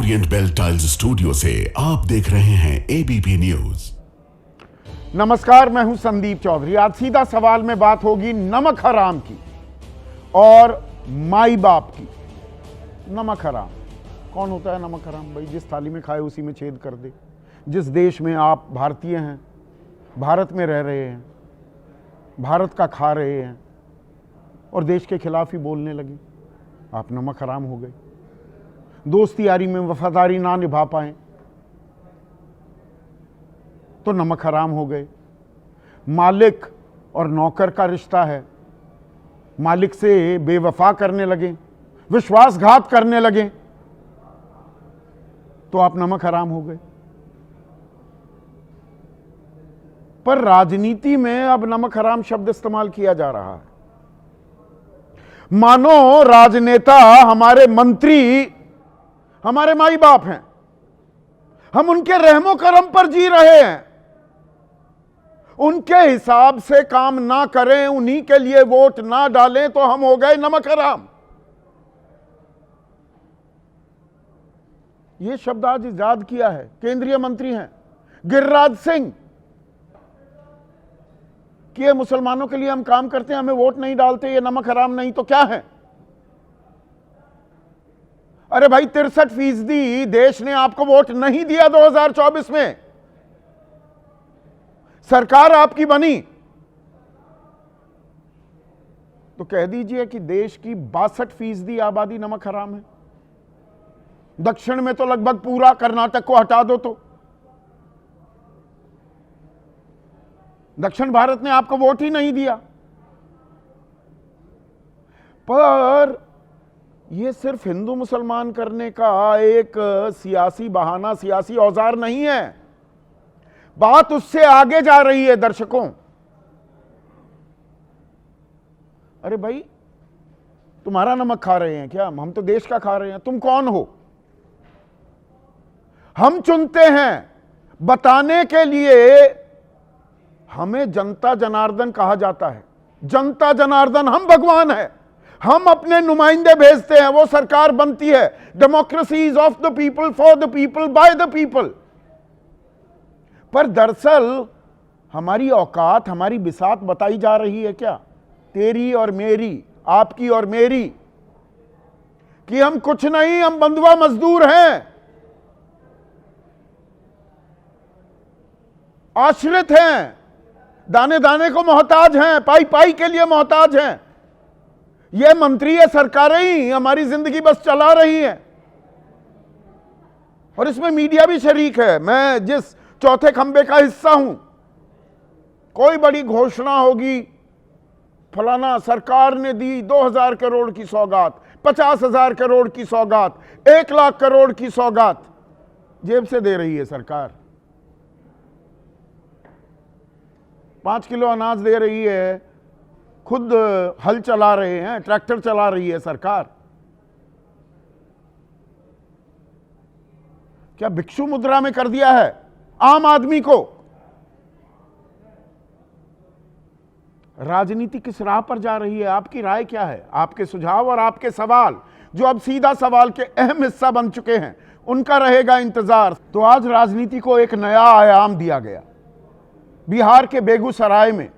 Orient bell tiles studio से आप देख रहे हैं एबीपी न्यूज। नमस्कार, मैं हूं संदीप चौधरी। आज सीधा सवाल में बात होगी नमक हराम की और माई बाप की। नमक हराम कौन होता है? नमक हराम भाई जिस थाली में खाए उसी में छेद कर दे। जिस देश में आप भारतीय हैं, भारत में रह रहे हैं, भारत का खा रहे हैं और देश के खिलाफ ही बोलने लगे, आप नमक हराम हो गए। दोस्ती यारी में वफादारी ना निभा पाए तो नमक हराम हो गए। मालिक और नौकर का रिश्ता है, मालिक से बेवफा करने लगे, विश्वासघात करने लगे तो आप नमक हराम हो गए। पर राजनीति में अब नमक हराम शब्द इस्तेमाल किया जा रहा है, मानो राजनेता हमारे मंत्री हमारे माई बाप हैं, हम उनके रहमो करम पर जी रहे हैं, उनके हिसाब से काम ना करें, उन्हीं के लिए वोट ना डालें तो हम हो गए नमक हराम। यह शब्द आज इजाद किया है केंद्रीय मंत्री हैं गिरिराज सिंह कि ये मुसलमानों के लिए हम काम करते हैं, हमें वोट नहीं डालते, ये नमक हराम नहीं तो क्या है? अरे भाई 63% देश ने आपको वोट नहीं दिया 2024 में, सरकार आपकी बनी तो कह दीजिए कि देश की 62% आबादी नमक हराम है। दक्षिण में तो लगभग पूरा कर्नाटक को हटा दो तो दक्षिण भारत ने आपको वोट ही नहीं दिया। पर यह सिर्फ हिंदू मुसलमान करने का एक सियासी बहाना, सियासी औजार नहीं है, बात उससे आगे जा रही है दर्शकों। अरे भाई तुम्हारा नमक खा रहे हैं क्या? हम तो देश का खा रहे हैं। तुम कौन हो? हम चुनते हैं बताने के लिए। हमें जनता जनार्दन कहा जाता है। जनता जनार्दन, हम भगवान हैं। हम अपने नुमाइंदे भेजते हैं, वो सरकार बनती है। Democracy is of the people, for the people, by the people. पर दरअसल हमारी औकात, हमारी बिसात बताई जा रही है क्या? तेरी और मेरी, आपकी और मेरी, कि हम कुछ नहीं, हम बंधुआ मजदूर हैं, आश्रित हैं, दाने दाने को मोहताज हैं, पाई पाई के लिए मोहताज हैं। ये मंत्री, ये सरकारें ही हमारी जिंदगी बस चला रही हैं और इसमें मीडिया भी शरीक है। मैं जिस चौथे खंबे का हिस्सा हूं, कोई बड़ी घोषणा होगी, फलाना सरकार ने दी 2000 करोड़ की सौगात, 50,000 करोड़ की सौगात, 1 लाख करोड़ की सौगात जेब से दे रही है सरकार। 5 किलो अनाज दे रही है, खुद हल चला रहे हैं, ट्रैक्टर चला रही है सरकार। क्या भिक्षु मुद्रा में कर दिया है आम आदमी को? राजनीति किस राह पर जा रही है? आपकी राय क्या है? आपके सुझाव और आपके सवाल, जो अब सीधा सवाल के अहम हिस्सा बन चुके हैं, उनका रहेगा इंतजार। तो आज राजनीति को एक नया आयाम दिया गया। बिहार के बेगूसराय में,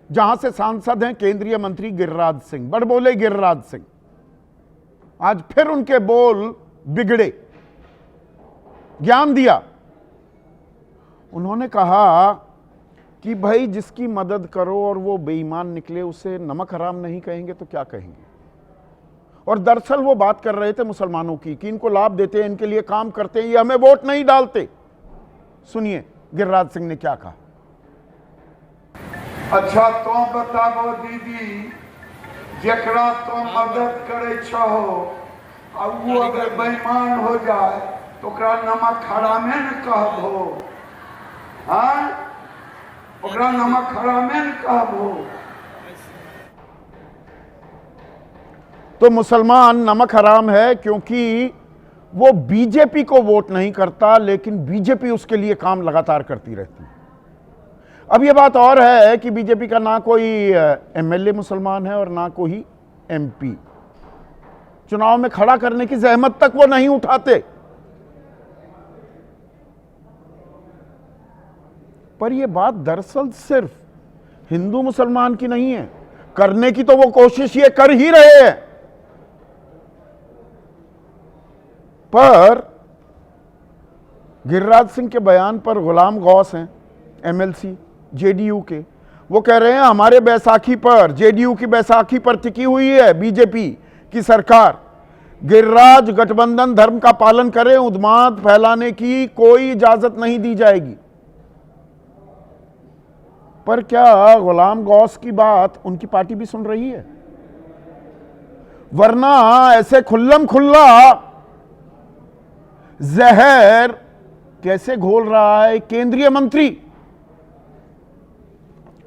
जहां से सांसद हैं केंद्रीय मंत्री गिरिराज सिंह, बड़बोले गिरिराज सिंह, आज फिर उनके बोल बिगड़े, ज्ञान दिया। उन्होंने कहा कि भाई जिसकी मदद करो और वो बेईमान निकले, उसे नमक हराम नहीं कहेंगे तो क्या कहेंगे? और दरअसल वो बात कर रहे थे मुसलमानों की कि इनको लाभ देते हैं, इनके लिए काम करते हैं, ये हमें वोट नहीं डालते। सुनिए गिरिराज सिंह ने क्या कहा। अच्छा तो बताबो दीदी, जेकरा तो मदद करे छहो और वो अगर बेईमान हो जाए तो ओकरा नमक हरामे न कहबो? हाँ, ओकरा नमक हरामे न कहबो? तो मुसलमान नमक हराम है क्योंकि वो बीजेपी को वोट नहीं करता, लेकिन बीजेपी उसके लिए काम लगातार करती रहती है। अब यह बात और है कि बीजेपी का ना कोई एमएलए मुसलमान है और ना कोई एमपी। चुनाव में खड़ा करने की जहमत तक वो नहीं उठाते। पर यह बात दरअसल सिर्फ हिंदू मुसलमान की नहीं है, करने की तो वो कोशिश ये कर ही रहे हैं, पर गिरिराज सिंह के बयान पर गुलाम गौस हैं एमएलसी जेडीयू के, वो कह रहे हैं हमारे बैसाखी पर, जेडीयू की बैसाखी पर टिकी हुई है बीजेपी की सरकार, गिरिराज गठबंधन धर्म का पालन करें, उन्माद फैलाने की कोई इजाजत नहीं दी जाएगी। पर क्या गुलाम गौस की बात उनकी पार्टी भी सुन रही है? वरना ऐसे खुल्लम खुल्ला जहर कैसे घोल रहा है केंद्रीय मंत्री?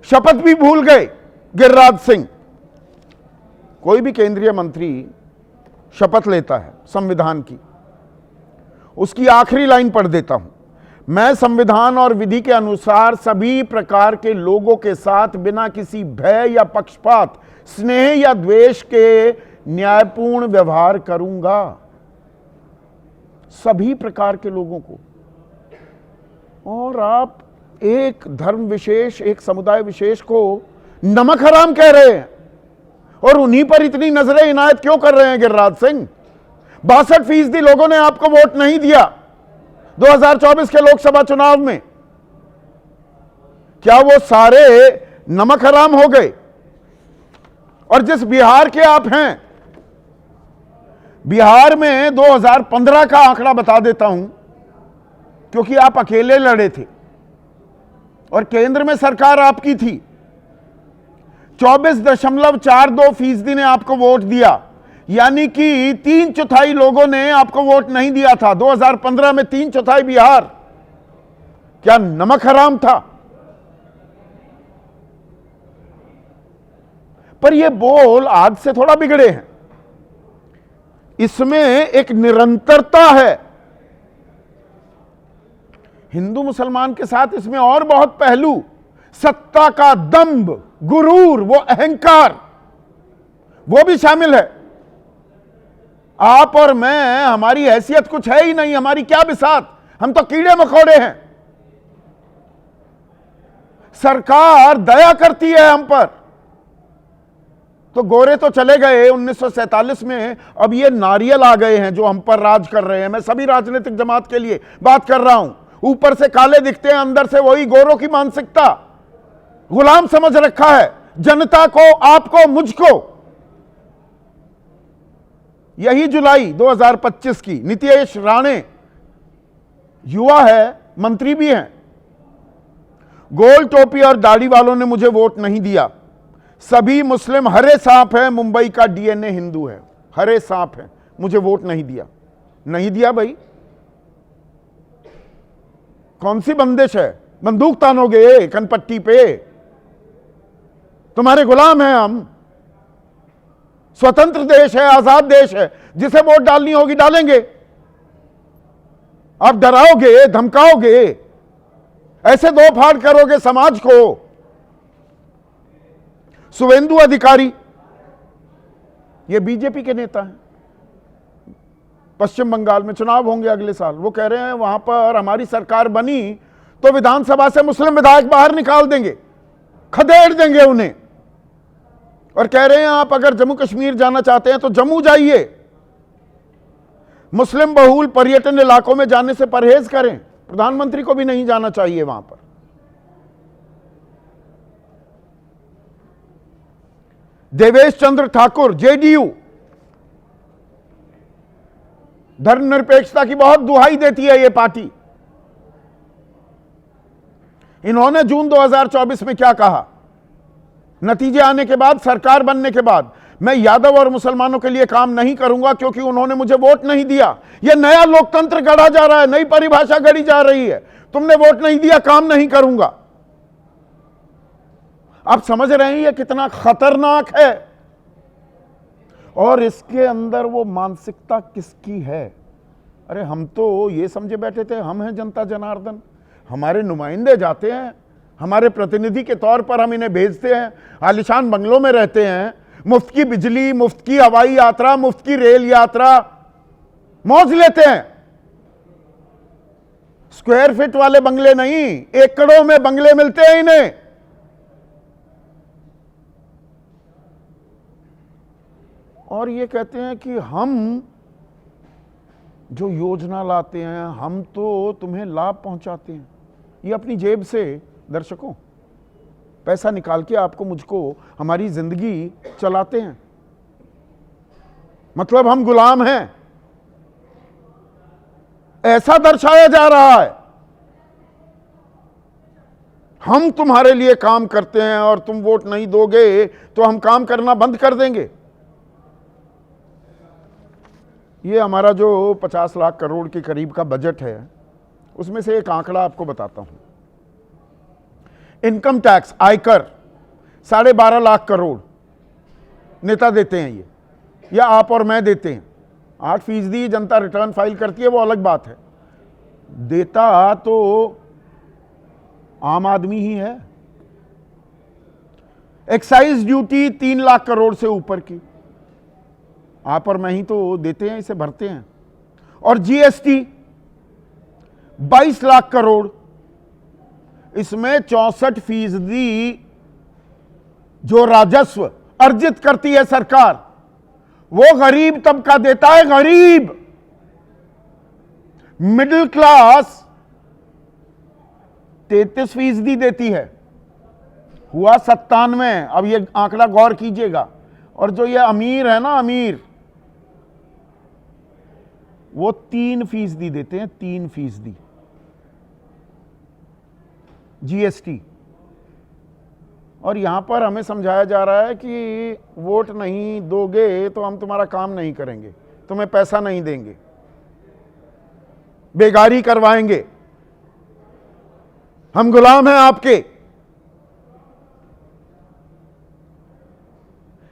शपथ भी भूल गए गिरिराज सिंह। कोई भी केंद्रीय मंत्री शपथ लेता है संविधान की, उसकी आखिरी लाइन पढ़ देता हूं, मैं संविधान और विधि के अनुसार सभी प्रकार के लोगों के साथ बिना किसी भय या पक्षपात, स्नेह या द्वेष के न्यायपूर्ण व्यवहार करूंगा। सभी प्रकार के लोगों को। और आप एक धर्म विशेष, एक समुदाय विशेष को नमक हराम कह रहे हैं, और उन्हीं पर इतनी नजरें इनायत क्यों कर रहे हैं गिरिराज सिंह? 62% लोगों ने आपको वोट नहीं दिया 2024 के लोकसभा चुनाव में। क्या वो सारे नमक हराम हो गए? और जिस बिहार के आप हैं, बिहार में 2015 का आंकड़ा बता देता हूं, क्योंकि आप अकेले लड़े थे और केंद्र में सरकार आपकी थी। 24.42% ने आपको वोट दिया, यानी कि 3/4 लोगों ने आपको वोट नहीं दिया था 2015 में। 3/4 बिहार क्या नमक हराम था? पर ये बोल आज से थोड़ा बिगड़े हैं, इसमें एक निरंतरता है। हिंदू मुसलमान के साथ इसमें और बहुत पहलू, सत्ता का दंभ, गुरूर, वो अहंकार, वो भी शामिल है। आप और मैं, हमारी हैसियत कुछ है ही नहीं, हमारी क्या बिसात, हम तो कीड़े मकोड़े हैं। सरकार दया करती है हम पर, तो गोरे तो चले गए 1947 में, अब ये नारियल आ गए हैं जो हम पर राज कर रहे हैं। मैं सभी राजनीतिक जमात के लिए बात कर रहा हूं। ऊपर से काले दिखते हैं, अंदर से वही गोरों की मानसिकता, गुलाम समझ रखा है जनता को, आपको, मुझको। यही जुलाई 2025 की नीतीश राणे, युवा है, मंत्री भी हैं, गोल टोपी और दाढ़ी वालों ने मुझे वोट नहीं दिया। सभी मुस्लिम हरे सांप है, मुंबई का डीएनए हिंदू है, हरे सांप है, मुझे वोट नहीं दिया। नहीं दिया भाई, कौन सी बंदिश है? बंदूक तानोगे कनपट्टी पे? तुम्हारे गुलाम हैं हम। स्वतंत्र देश है, आजाद देश है, जिसे वोट डालनी होगी डालेंगे। आप डराओगे, धमकाओगे, ऐसे दो फाड़ करोगे समाज को। शुभेंदु अधिकारी, ये बीजेपी के नेता हैं, पश्चिम बंगाल में चुनाव होंगे अगले साल। वो कह रहे हैं वहां पर हमारी सरकार बनी तो विधानसभा से मुस्लिम विधायक बाहर निकाल देंगे, खदेड़ देंगे उन्हें, और कह रहे हैं आप अगर जम्मू कश्मीर जाना चाहते हैं तो जम्मू जाइए, मुस्लिम बहुल पर्यटन इलाकों में जाने से परहेज करें। प्रधानमंत्री को भी नहीं जाना चाहिए वहां पर। देवेश चंद्र ठाकुर, जेडीयू, धर्मनिरपेक्षता की बहुत दुहाई देती है ये पार्टी। इन्होंने जून 2024 में क्या कहा? नतीजे आने के बाद, सरकार बनने के बाद, मैं यादव और मुसलमानों के लिए काम नहीं करूंगा क्योंकि उन्होंने मुझे वोट नहीं दिया। यह नया लोकतंत्र गढ़ा जा रहा है, नई परिभाषा गढ़ी जा रही है। तुमने वोट नहीं दिया, काम नहीं करूंगा। आप समझ रहे हैं यह कितना खतरनाक है? और इसके अंदर वो मानसिकता किसकी है? अरे हम तो ये समझे बैठे थे हम हैं जनता जनार्दन, हमारे नुमाइंदे जाते हैं, हमारे प्रतिनिधि के तौर पर हम इन्हें भेजते हैं, आलीशान बंगलों में रहते हैं, मुफ्त की बिजली, मुफ्त की हवाई यात्रा, मुफ्त की रेल यात्रा, मौज लेते हैं। स्क्वायर फीट वाले बंगले नहीं, एकड़ों में बंगले मिलते हैं इन्हें। और ये कहते हैं कि हम जो योजना लाते हैं हम तो तुम्हें लाभ पहुंचाते हैं। ये अपनी जेब से दर्शकों पैसा निकाल के आपको मुझको हमारी जिंदगी चलाते हैं, मतलब हम गुलाम हैं, ऐसा दर्शाया जा रहा है। हम तुम्हारे लिए काम करते हैं और तुम वोट नहीं दोगे तो हम काम करना बंद कर देंगे। ये हमारा जो 50 लाख करोड़ के करीब का बजट है, उसमें से एक आंकड़ा आपको बताता हूं। इनकम टैक्स, आयकर 12.5 लाख करोड़ नेता देते हैं, ये या आप और मैं देते हैं। 8% जनता रिटर्न फाइल करती है, वो अलग बात है। देता तो आम आदमी ही है। एक्साइज ड्यूटी 3 लाख करोड़ से ऊपर की आप और मैं ही तो देते हैं, इसे भरते हैं। और जीएसटी 22 लाख करोड़, इसमें 64% जो राजस्व अर्जित करती है सरकार वो गरीब तबका देता है। गरीब, मिडिल क्लास 33% देती है, हुआ 97। अब ये आंकड़ा गौर कीजिएगा। और जो ये अमीर है ना, अमीर, वो 3% देते हैं, 3% जीएसटी। और यहां पर हमें समझाया जा रहा है कि वोट नहीं दोगे तो हम तुम्हारा काम नहीं करेंगे, तुम्हें पैसा नहीं देंगे, बेगारी करवाएंगे, हम गुलाम हैं आपके।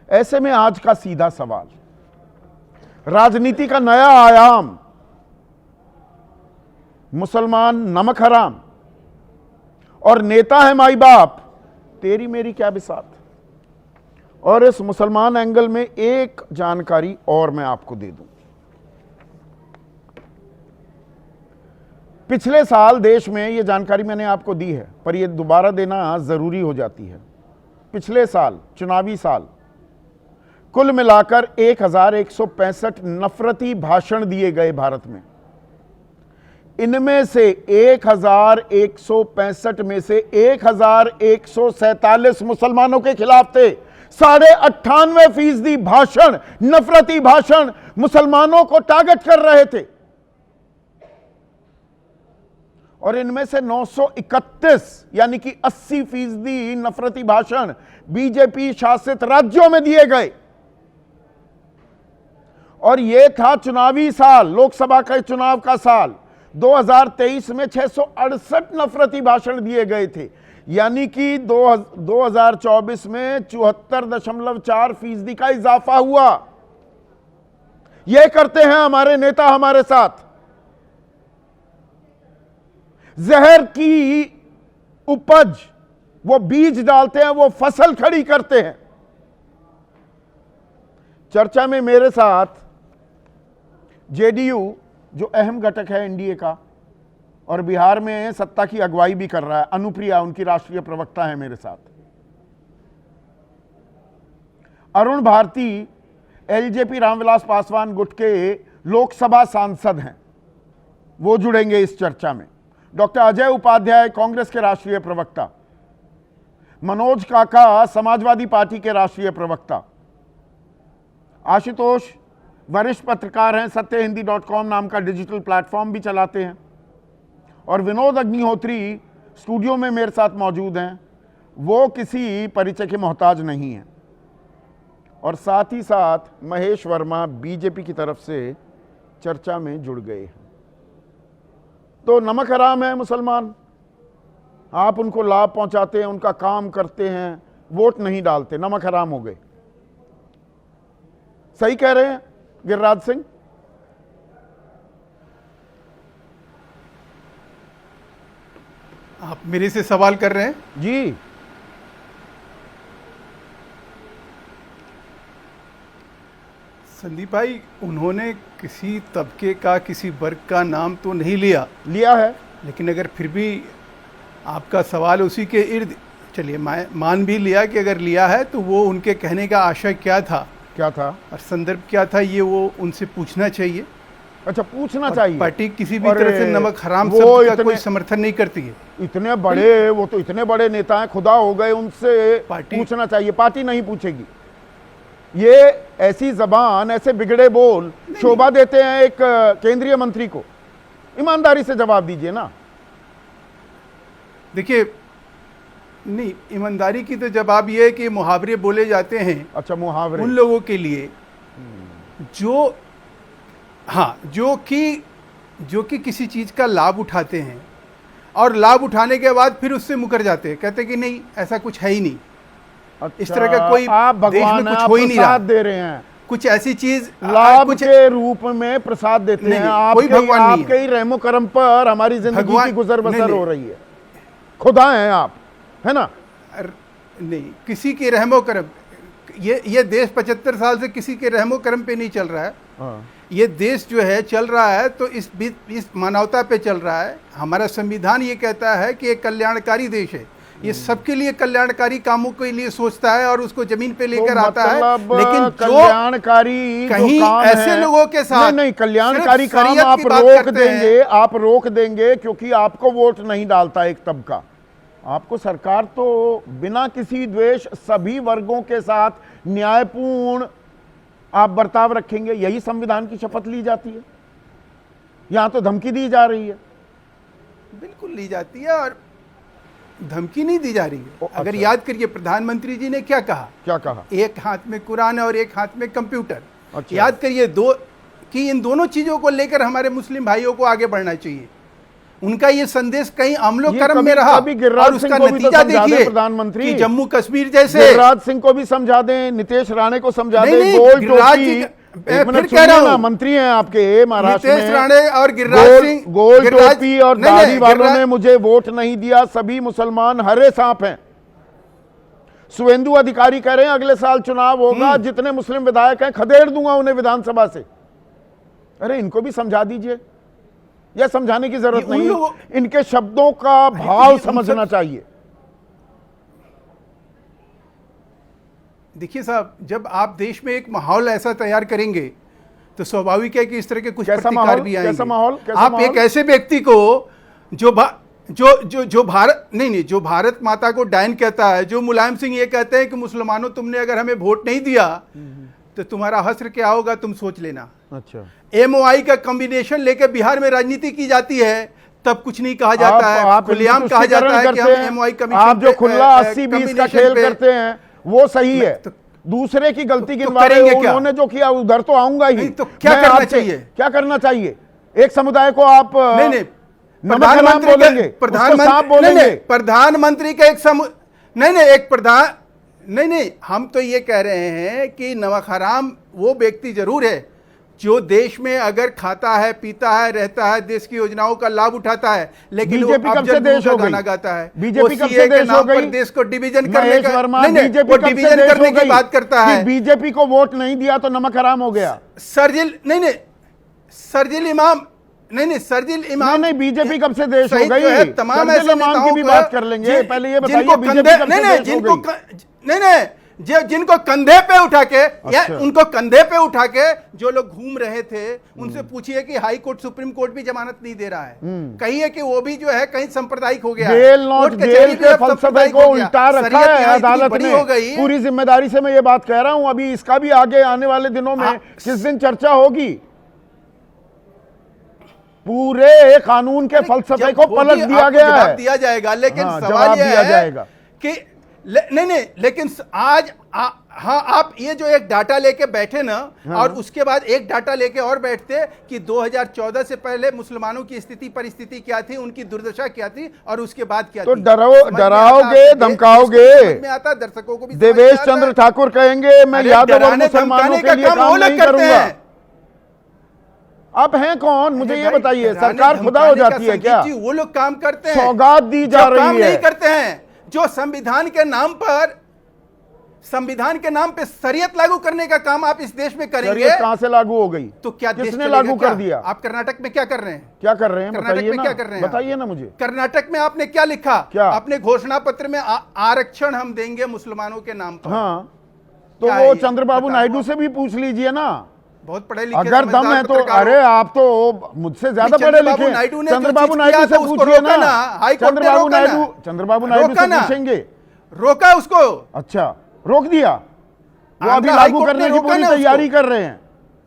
ऐसे में आज का सीधा सवाल, राजनीति का नया आयाम, मुसलमान नमक हराम और नेता है माई बाप, तेरी मेरी क्या बिसात। और इस मुसलमान एंगल में एक जानकारी और मैं आपको दे दूं। पिछले साल देश में, ये जानकारी मैंने आपको दी है पर यह दोबारा देना जरूरी हो जाती है। पिछले साल, चुनावी साल, कुल मिलाकर 1165 नफरती भाषण दिए गए भारत में। इनमें से 1165 में से 1147 मुसलमानों के खिलाफ थे। 98.5% भाषण, नफरती भाषण मुसलमानों को टारगेट कर रहे थे। और इनमें से 931 यानी कि 80% नफरती भाषण बीजेपी शासित राज्यों में दिए गए। और यह था चुनावी साल, लोकसभा का चुनाव का साल। 2023 में 668 नफरती भाषण दिए गए थे, यानी कि 2024 में 74.4% का इजाफा हुआ। यह करते हैं हमारे नेता हमारे साथ। जहर की उपज, वो बीज डालते हैं, वो फसल खड़ी करते हैं। चर्चा में मेरे साथ जेडीयू, जो अहम घटक है एनडीए का और बिहार में सत्ता की अगुवाई भी कर रहा है, अनुप्रिया उनकी राष्ट्रीय प्रवक्ता है मेरे साथ। अरुण भारती एलजेपी रामविलास पासवान गुट के लोकसभा सांसद हैं, वो जुड़ेंगे इस चर्चा में। डॉक्टर अजय उपाध्याय कांग्रेस के राष्ट्रीय प्रवक्ता, मनोज काका समाजवादी पार्टी के राष्ट्रीय प्रवक्ता, आशुतोष वरिष्ठ पत्रकार हैं, सत्यहिंदी.com नाम का डिजिटल प्लेटफॉर्म भी चलाते हैं, और विनोद अग्निहोत्री स्टूडियो में मेरे साथ मौजूद हैं। वो किसी परिचय के मोहताज नहीं हैं। और साथ ही साथ महेश वर्मा बीजेपी की तरफ से चर्चा में जुड़ गए हैं। तो नमक हराम है मुसलमान, आप उनको लाभ पहुंचाते हैं, उनका काम करते हैं, वोट नहीं डालते, नमक हराम हो गए। सही कह रहे हैं गिरिराज सिंह? आप मेरे से सवाल कर रहे हैं? जी। संदीप भाई, उन्होंने किसी तबके का, किसी वर्ग का नाम तो नहीं लिया। लिया है। लेकिन अगर फिर भी आपका सवाल उसी के इर्द, चलिए मान भी लिया कि अगर लिया है तो वो उनके कहने का आशय क्या था और संदर्भ क्या था, ये वो उनसे पूछना चाहिए। अच्छा, पूछना चाहिए। पार्टी किसी भी तरह से नमक हराम शब्द का कोई समर्थन नहीं करती है। इतने बड़े, वो तो इतने बड़े नेता हैं, खुदा हो गए, उनसे पूछना चाहिए। पार्टी नहीं पूछेगी। ये ऐसी जबान, ऐसे बिगड़े बोल शोभा देते हैं एक केंद्रीय मंत्री को। ईमानदारी से जवाब दीजिए ना। देखिए, नहीं, ईमानदारी की तो जवाब ये है कि मुहावरे बोले जाते हैं। अच्छा, मुहावरे उन लोगों के लिए जो, हाँ, जो कि किसी चीज का लाभ उठाते हैं और लाभ उठाने के बाद फिर उससे मुकर जाते हैं, कहते हैं कि नहीं, ऐसा कुछ है ही नहीं। अच्छा, इस तरह का कोई आप देश में भगवान कुछ हो ही नहीं रहा, दे रहे हैं, कुछ ऐसी चीज लाभ के रूप में प्रसाद देते हैं। कोई भगवान नहीं है। आपके ही रहमो करम पर हमारी जिंदगी की गुजर बसर हो रही है। खुदा हैं आप, है ना? नहीं, किसी के रहमो करम, ये देश 75 साल से किसी के रहमो करम पे नहीं चल रहा है। ये देश जो है चल रहा है तो इस मानवता पे चल रहा है। हमारा संविधान ये कहता है कि एक कल्याणकारी देश है, ये सबके लिए कल्याणकारी कामों के लिए सोचता है और उसको जमीन पे लेकर आता है। लेकिन कल्याणकारी कहीं ऐसे लोगों के साथ नहीं, कल्याणकारी काम आप रोक देंगे क्योंकि आपको वोट नहीं डालता एक तबका। आपको सरकार तो बिना किसी द्वेष सभी वर्गों के साथ न्यायपूर्ण आप बर्ताव रखेंगे, यही संविधान की शपथ ली जाती है। यहां तो धमकी दी जा रही है। बिल्कुल ली जाती है, और धमकी नहीं दी जा रही है। अच्छा। अगर याद करिए प्रधानमंत्री जी ने क्या कहा, एक हाथ में कुरान है और एक हाथ में कंप्यूटर। अच्छा। याद करिए कि इन दोनों चीजों को लेकर हमारे मुस्लिम भाइयों को आगे बढ़ना चाहिए। उनका ये संदेश कहीं अमलो कर्म में रहा और उसका नतीजा देखिए, प्रधानमंत्री कि जम्मू कश्मीर जैसे। गिरिराज सिंह को भी समझा दें, नितेश राणे को समझा दें। गोल टोपी, फिर कह रहा हूं, मंत्री हैं आपके महाराष्ट्र में, नितेश राणे और गिरिराज सिंह। गोल टोपी और दाढ़ी वालों ने मुझे वोट नहीं दिया, सभी मुसलमान हरे सांप हैं। सुवेंदु अधिकारी कह रहे हैं अगले साल चुनाव होगा, जितने मुस्लिम विधायक हैं खदेड़ दूंगा उन्हें विधानसभा से। अरे इनको भी समझा दीजिए, यह समझाने की जरूरत नहीं, इनके शब्दों का भाव समझना चाहिए। देखिए साहब, जब आप देश में एक माहौल ऐसा तैयार करेंगे तो स्वाभाविक है कि इस तरह के कुछ प्रतिकार भी आएंगे। कैसा माहौल? आप एक ऐसे व्यक्ति को जो भारत माता को डायन कहता है, जो मुलायम सिंह ये कहते हैं कि मुसलमानों तुमने अगर हमें वोट नहीं दिया तो तुम्हारा हश्र क्या होगा, तुम सोच लेना। अच्छा, MOI का कॉम्बिनेशन लेकर बिहार में राजनीति की जाती है, तब कुछ नहीं कहा जाता है, खुलेआम कहा जाता है कि हम MOI कमीशन। आप जो खुला 80-20 का खेल करते हैं वो सही है, दूसरे की गलती गिनवा रहे हो। उन्होंने जो किया उधर तो आऊंगा ही। तो क्या करना चाहिए? क्या करना चाहिए? एक समुदाय को आप प्रधानमंत्री का एक हम तो ये कह रहे हैं कि नमक हराम वो व्यक्ति जरूर है जो देश में अगर खाता है, पीता है, रहता है, देश की योजनाओं का लाभ उठाता है, लेकिन बीजेपी कब से देश हो गई? गाना गाता है, बीजेपी कब से देश हो गई? देश को डिवीजन करने का, बीजेपी डिवीजन करने की बात करता है। बीजेपी को वोट नहीं दिया तो नमक हराम हो गया। सरजिल इमाम नहीं, बीजेपी कब से देश हो गई? तमाम ऐसे नेताओं की भी बात कर लेंगे, पहले ये बताइए बीजेपी कब से देश हो गई? जिनको कंधे पे उठा के, या उनको कंधे पे उठा के जो लोग घूम रहे थे, उनसे पूछिए कि हाई कोर्ट, सुप्रीम कोर्ट भी जमानत नहीं दे रहा है। कहिए कि वो भी जो है कहीं सांप्रदायिक हो गया, जेल के फलसफे को उल्टा रखा है अदालत ने। पूरी जिम्मेदारी से मैं ये बात कह रहा हूं, अभी इसका भी आगे आने वाले दिनों में किस दिन चर्चा होगी। पूरे कानून के फलसफे को पलट दिया गया है। दिया जाएगा, लेकिन सवाल यह है कि लेकिन आज आप ये जो एक डाटा लेके बैठे ना, और उसके बाद एक डाटा लेके और बैठते कि 2014 से पहले मुसलमानों की स्थिति परिस्थिति क्या थी, उनकी दुर्दशा क्या थी, और उसके बाद क्या तो थी। डराओगे, धमकाओगे। में आता दर्शकों को भी। देवेश चंद्र ठाकुर कहेंगे मैं यादव और मुसलमानों के लिए काम नहीं करूंगा। आप हैं कौन, मुझे ये बताइए? सरकार खुदा हो जाती है क्या? वो लोग काम करते हैं, सौगात दी जा रही है। नहीं करते हैं, जो संविधान के नाम पर संविधान के नाम पे शरीयत लागू करने का काम आप इस देश में करेंगे शरीयत कहां से लागू हो गई? तो क्या देश किसने चलेगा लागू क्या? कर दिया? आप कर्नाटक में क्या कर रहे हैं? क्या कर रहे हैं कर्नाटक बताइए में ना, क्या कर रहे हैं? बताइए ना मुझे। कर्नाटक में आपने क्या लिखा? क्या? आपने घोषणा पत्र में आरक्षण हम देंगे मुसलमानों के नाम पर। हाँ, तो क्या वो है ये? चंद्रबाबू बताओ नायडू आप। से भी पूछ लीजिए ना। बहुत पढ़े लिखे अगर दम है तो, अरे आप तो मुझसे ज्यादा पढ़े चंद्रबाबू लिखे नायडू हैं। ने जो चंद्रबाबू चीज नायडू किया से तो उसको पूछिए रोका ना। ना, हाई कोर्ट ने चंद्रबाबू रोका नायडू, ना। चंद्रबाबू नायडू रोका से ना। पूछेंगे। रोका उसको। अच्छा, रोक दिया? वो अभी आंध्रा लागू हाईकोर्ट करने ने की रोका पूरी ना उसको। तैयारी कर रहे हैं।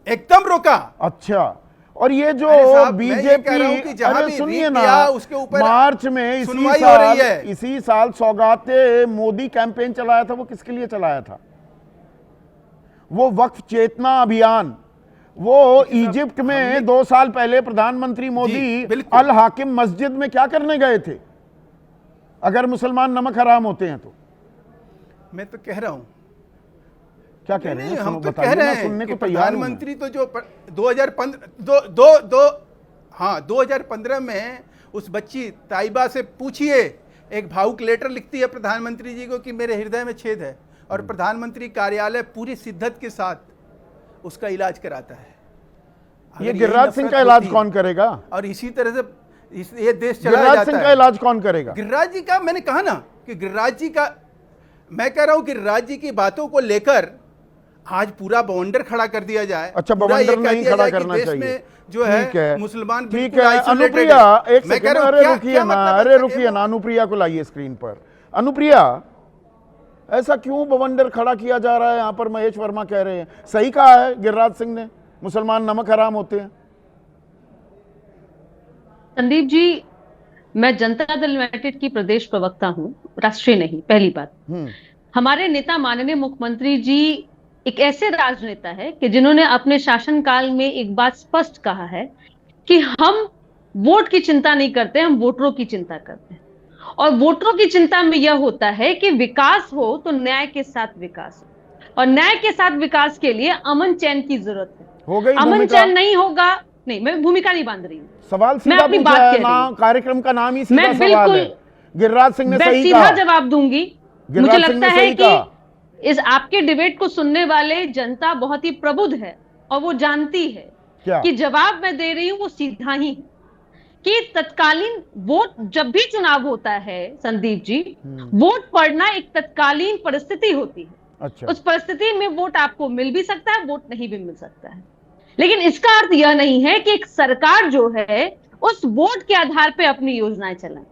एकदम रोका। अच्छा, और ये जो अरे साहब, मैं ये कह रहा हूं बीजेपी, कि जहां अरे भी सुनिए रीट ना, किया, उसके ऊपर मार्च में सुनवाई हो रही है। इसी साल सौगाते मोदी कैंपेन चलाया था, वो किसके लिए चलाया था? वो वक्फ चेतना अभियान, वो इजिप्ट में 2 साल पहले प्रधानमंत्री मोदी बिल्कुल। अल हाकिम मस्जिद में क्या करने गए थे? अगर मुसलमान नमक हराम होते हैं तो मैं तो कह रहा हूं, क्या कह रहे हैं? हम तो बताइए कह रहे ना, हैं सुनने कि को तैयार हूं मैं। प्रधानमंत्री तो जो 2015 में उस बच्ची ताइबा से पूछिए, एक भावुक लेटर लिखती है प्रधानमंत्री जी को कि मेरे हृदय में छेद है, और प्रधानमंत्री कार्यालय पूरी शिद्दत के साथ उसका इलाज कराता है। ये अगर गिरिराज यही सिंह नफरत का इलाज होती कौन करेगा? और इसी तरह से ये देश चला गिरिराज जाता सिंह का है। इलाज कौन करेगा? गिरिराज जी का, मैंने कहा ना कि गिरिराज जी का, मैं कह रहा हूं गिरिराज जी की बातों को लेकर आज पूरा बवंडर खड़ा कर दिया जाए। अच्छा, पूरा ये बवंडर कह नहीं दिया खड़ा जाए कि करना देश चाहिए। में जो है ठीक है, मुसलमान ठीक बिल्कुल है। isolated अनुप्रिया, है। एक मैं कह सेकंड, रहा हूं, अरे क्या- रुकिए क्या ना, मतलब अरे है? रुकिए ना, अनुप्रिया को लाइए स्क्रीन पर। अनुप्रिया, ऐसा क्यों बवंडर खड़ा किया जा रहा है यहां पर? महेश वर्मा कह रहे हैं, सही कहा है गिरिराज सिंह ने, मुसलमान नमक हराम होते हैं। संदीप जी, मैं जनता दल यूनाइटेड की प्रदेश प्रवक्ता हूं, राष्ट्रीय नहीं। पहली बात, हमारे नेता माननीय मुख्यमंत्री जी एक ऐसे राजनेता है कि जिन्होंने अपने शासनकाल में एक बात स्पष्ट कहा है कि हम वोट की चिंता नहीं करते, हम वोटरों की चिंता करते हैं। और वोटरों की चिंता में यह होता है कि विकास हो तो न्याय के साथ विकास हो, और न्याय के साथ विकास के लिए अमन चैन की जरूरत है। हो गई अमन भूमिका? चैन नहीं होगा, नहीं, मैं भूमिका नहीं बांध रही हूँ, सवाल मैं सीधा अपनी पूछा बात है कह रही ना, हूं। कार्यक्रम का नाम ही सीधा मैं सवाल बिल्कुल- है। गिरिराज सिंह ने मैं सही सीधा कहा। जवाब दूंगी। मुझे गिरिराज सिंह लगता ने है सही कि कहा। इस आपके डिबेट को सुनने वाले जनता बहुत ही प्रबुद्ध है, और वो जानती है क्या? कि जवाब मैं दे रही हूं वो सीधा ही है कि तत्कालीन वोट, जब भी चुनाव होता है संदीप जी, वोट पड़ना एक तत्कालीन परिस्थिति होती है। अच्छा, उस परिस्थिति में वोट आपको मिल भी सकता है, वोट नहीं भी मिल सकता है, लेकिन इसका अर्थ यह नहीं है कि एक सरकार जो है उस वोट के आधार पर अपनी योजनाएं चलाए।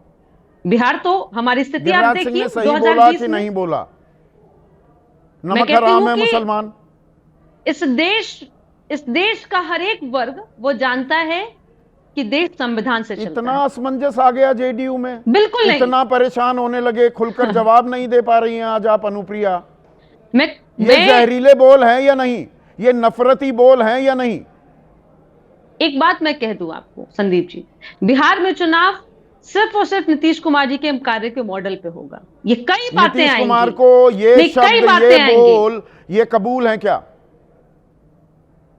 बिहार तो हमारी स्थिति आप गिरिराज सिंह देखिए ने सही बोला 2020 कि में। नहीं बोला? मैं नमक कहती हराम हूं है कि मुसलमान? इस देश का हर एक वर्ग वो जानता है कि देश संविधान से चलता इतना है। असमंजस आ गया जेडीयू में? बिल्कुल नहीं। इतना परेशान होने लगे, खुलकर जवाब नहीं दे पा रही हैं आज आप अनुप्रिया। ये मैं जहरीले बोल हैं या नहीं? ये नफरती बोल हैं या नहीं? एक बात मैं कह दूं आपको संदीप जी, बिहार में चुनाव सिर्फ और सिर्फ नीतीश कुमार जी के कार्य के मॉडल पे होगा। ये कई बातें नीतीश आएंगी, कुमार को ये नहीं, कई शब्द, बातें ये आएंगी। बोल, ये कबूल है क्या?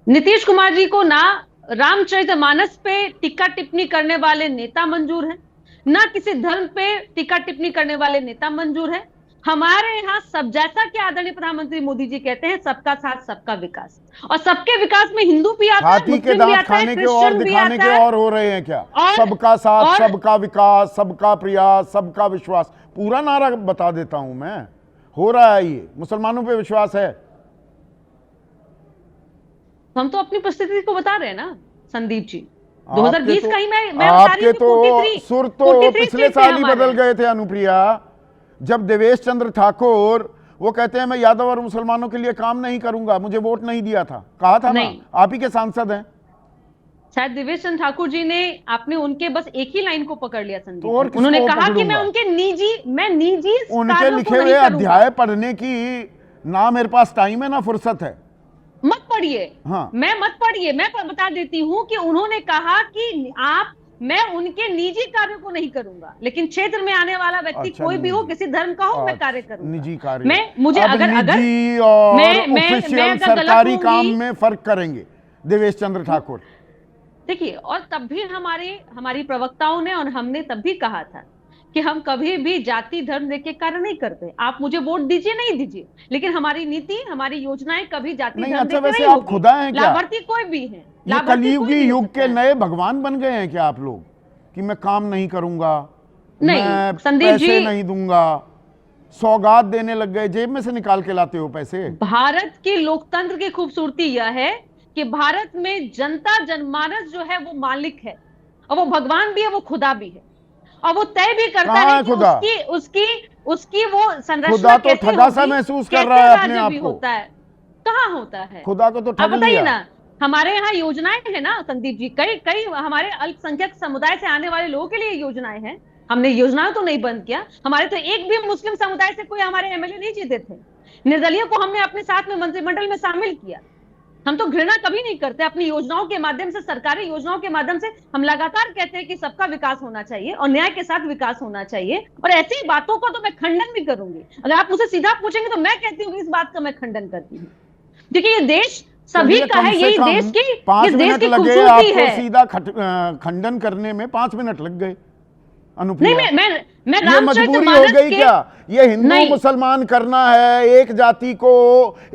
नीतीश कुमार जी को ना रामचरितमानस पे टीका टिप्पणी करने वाले नेता मंजूर है, ना किसी धर्म पे टीका टिप्पणी करने वाले नेता मंजूर है। हमारे यहाँ सब, जैसा कि आदरणीय प्रधानमंत्री मोदी जी कहते हैं, सबका साथ सबका विकास, और सबके विकास में हिंदू भी आता है, हाथी के मुस्लिम भी दांत आता है, खाने के और क्रिश्चियन भी दिखाने आता के है। और हो रहे हैं क्या? और- सबका साथ, और- सबका विकास, सबका प्रयास, सबका विश्वास, पूरा नारा बता देता हूं मैं। हो रहा है ये, मुसलमानों पे विश्वास है। हम तो अपनी परिस्थिति को बता रहे हैं ना संदीप जी। आपके 2020 तो- का ही मैं बता रही आपके हूं, तो 43 सुर तो 43 पिछले सीटें साल ही हमारे। बदल गए थे अनुप्रिया, जब देवेश चंद्र ठाकुर वो कहते हैं मैं यादव और मुसलमानों के लिए काम नहीं करूंगा, मुझे वोट नहीं दिया था, कहा था ना, नहीं। आप ही के सांसद हैं। शायद देवेश चंद्र ठाकुर जी ने, आपने उनके बस एक ही लाइन को पकड़ लिया संदीप तो और जी। किसको उन्होंने कहा कि मैं पकड़ूंगा? उनके निजी उनके कार्यों को लिखे नहीं हुए करूंगा। अध्याय पढ़ने की ना मेरे पास टाइम है ना फुर्सत है। मत पढ़िए। हाँ। मत पढ़िए, मैं बता देती हूं कि उन्होंने कहा कि मैं उनके निजी कार्यों को नहीं करूंगा, लेकिन क्षेत्र में आने वाला व्यक्ति अच्छा, कोई भी हो, निजी। किसी धर्म का हो, मैं कार्य करूंगा। निजी कार्य, मुझे अब अगर निजी और मैं ऑफिशियल अगर गलत सरकारी काम होंगी- में फर्क करेंगे देवेश चंद्र ठाकुर। देखिए, और तब भी हमारी प्रवक्ताओं ने और हमने तब भी कहा था कि हम कभी भी जाति धर्म देख के कार्य नहीं करते। आप मुझे वोट दीजिए नहीं दीजिए, लेकिन हमारी नीति, हमारी योजनाएं कभी जाति नहीं, धर्म अच्छा देख के वैसे नहीं आप होगी। खुदा हैं क्या? लाभार्थी कोई भी है, ये लाभार्थी कोई कलयुगी भी हो युग सकता के है। नए भगवान बन गए हैं क्या आप लोग, कि मैं काम नहीं करूंगा, नहीं, मैं संदीप पैसे जी, नहीं दूंगा, सौगात देने लग गए, जेब में से निकाल के लाते हो पैसे? भारत की लोकतंत्र की खूबसूरती यह है कि भारत में जनता जनमानस जो है वो मालिक है, और वो भगवान भी है, वो खुदा भी है, और वो तय भी करता कहाँ है है कि खुदा? उसकी वो संरचना खुदा तो कैसे ठगा सा होगी, महसूस कर कैसे रहा है अपने राज्य आप भी को। होता है। कहाँ होता है? खुदा को तो आप ठग बताइए लिया। ना, हमारे यहाँ योजनाएं हैं ना संदीप जी, कई कई हमारे अल्पसंख्यक समुदाय से आने वाले लोगों के लिए योजनाएं हैं। हमने योजनाएं तो नहीं बंद किया। हमारे तो एक भी मुस्लिम समुदाय से कोई हमारे एमएलए नहीं जीते थे। निर्दलीय को हमने अपने साथ में मंत्रिमंडल में शामिल किया। हम तो घृणा कभी नहीं करते। अपनी योजनाओं के माध्यम से, सरकारी योजनाओं के माध्यम से हम लगातार कहते हैं कि सबका विकास होना चाहिए और न्याय के साथ विकास होना चाहिए, और ऐसी बातों का तो मैं खंडन भी करूंगी। अगर आप मुझे सीधा पूछेंगे तो मैं कहती हूँ कि इस बात का मैं खंडन करती हूँ, क्योंकि ये देश सभी का है, यही देश की, इस देश की खूबसूरती है। सीधा खंडन करने में 5 मिनट लग गए अनुप्रिया। नहीं, मैं ये रामचरित मजबूरी हो मानस गई के, क्या? ये हिंदू नहीं, मुसलमान करना है, एक जाति को,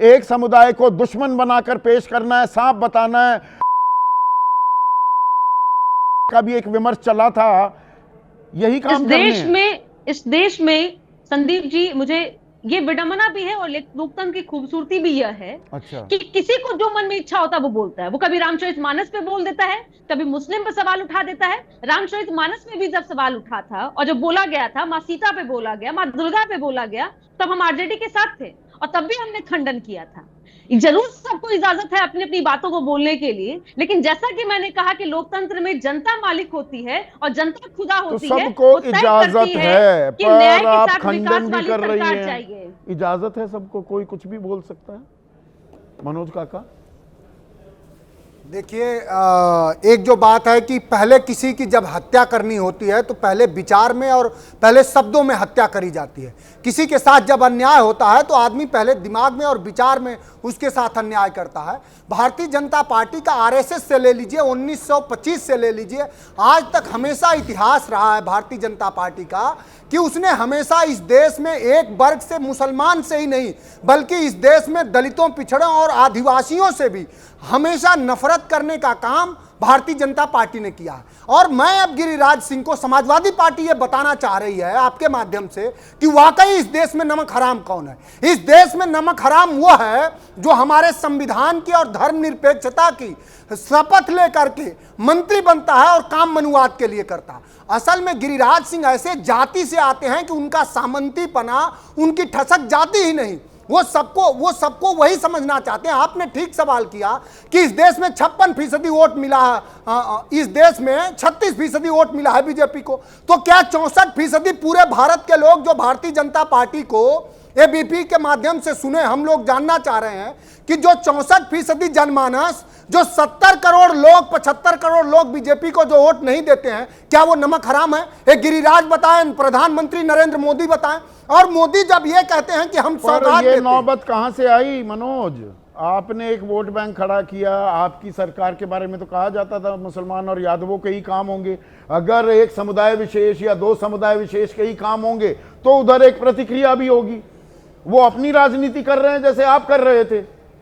एक समुदाय को दुश्मन बनाकर पेश करना है, सांप बताना है। का भी एक विमर्श चला था, यही काम करने हैं। इस देश में संदीप जी, मुझे ये विडंबना भी है और लोकतंत्र की खूबसूरती भी यह है अच्छा, कि किसी को जो मन में इच्छा होता है वो बोलता है। वो कभी रामचरितमानस पे बोल देता है, कभी मुस्लिम पे सवाल उठा देता है। रामचरितमानस में भी जब सवाल उठा था और जब बोला गया था, माँ सीता पे बोला गया, माँ दुर्गा पे बोला गया, तब हम आरजेडी के साथ थे और तब भी हमने खंडन किया था। जरूर सबको इजाजत है अपनी अपनी बातों को बोलने के लिए, लेकिन जैसा कि मैंने कहा कि लोकतंत्र में जनता मालिक होती है और जनता खुदा होती है। सबको इजाजत है, कि न्याय पर के आप साथ खंडन विकास भी वाली कर रही सरकार हैं। चाहिए। इजाजत है सबको, कोई कुछ भी बोल सकता है। मनोज काका, देखिए, एक जो बात है कि पहले किसी की जब हत्या करनी होती है तो पहले विचार में और पहले शब्दों में हत्या करी जाती है। किसी के साथ जब अन्याय होता है तो आदमी पहले दिमाग में और विचार में उसके साथ अन्याय करता है। भारतीय जनता पार्टी का आरएसएस से ले लीजिए, 1925 से ले लीजिए, आज तक हमेशा इतिहास रहा है भारतीय जनता पार्टी का कि उसने हमेशा इस देश में एक वर्ग से, मुसलमान से ही नहीं बल्कि इस देश में दलितों, पिछड़ों और आदिवासियों से भी हमेशा नफरत करने का काम भारतीय जनता पार्टी ने किया है। और मैं अब गिरिराज सिंह को, समाजवादी पार्टी ये बताना चाह रही है आपके माध्यम से कि वाकई इस देश में नमक हराम कौन है। इस देश में नमक हराम वो है जो हमारे संविधान की और धर्मनिरपेक्षता की शपथ लेकर के मंत्री बनता है और काम मनुवाद के लिए करता है। असल में गिरिराज सिंह ऐसे जाति से आते हैं कि उनका सामंतीपना, उनकी ठसक जाती ही नहीं। वो सबको वही समझना चाहते हैं। आपने ठीक सवाल किया कि इस देश में 56% वोट मिला है, इस देश में 36% वोट मिला है बीजेपी को, तो क्या 64% पूरे भारत के लोग जो भारतीय जनता पार्टी को एबीपी के माध्यम से सुने, हम लोग जानना चाह रहे हैं कि जो 64% जनमानस, जो 70 करोड़ लोग, 75 करोड़ लोग बीजेपी को जो वोट नहीं देते हैं, क्या वो नमक हराम है? एक गिरिराज बताएं, प्रधानमंत्री नरेंद्र मोदी बताएं। और मोदी जब ये कहते हैं कि हम सौगात देते हैं, नौबत कहां से आई मनोज? आपने एक वोट बैंक खड़ा किया। आपकी सरकार के बारे में तो कहा जाता था मुसलमान और यादवों के ही काम होंगे। अगर एक समुदाय विशेष या 2 समुदाय विशेष के ही काम होंगे तो उधर एक प्रतिक्रिया भी होगी। वो अपनी राजनीति कर रहे हैं जैसे आप कर रहे थे।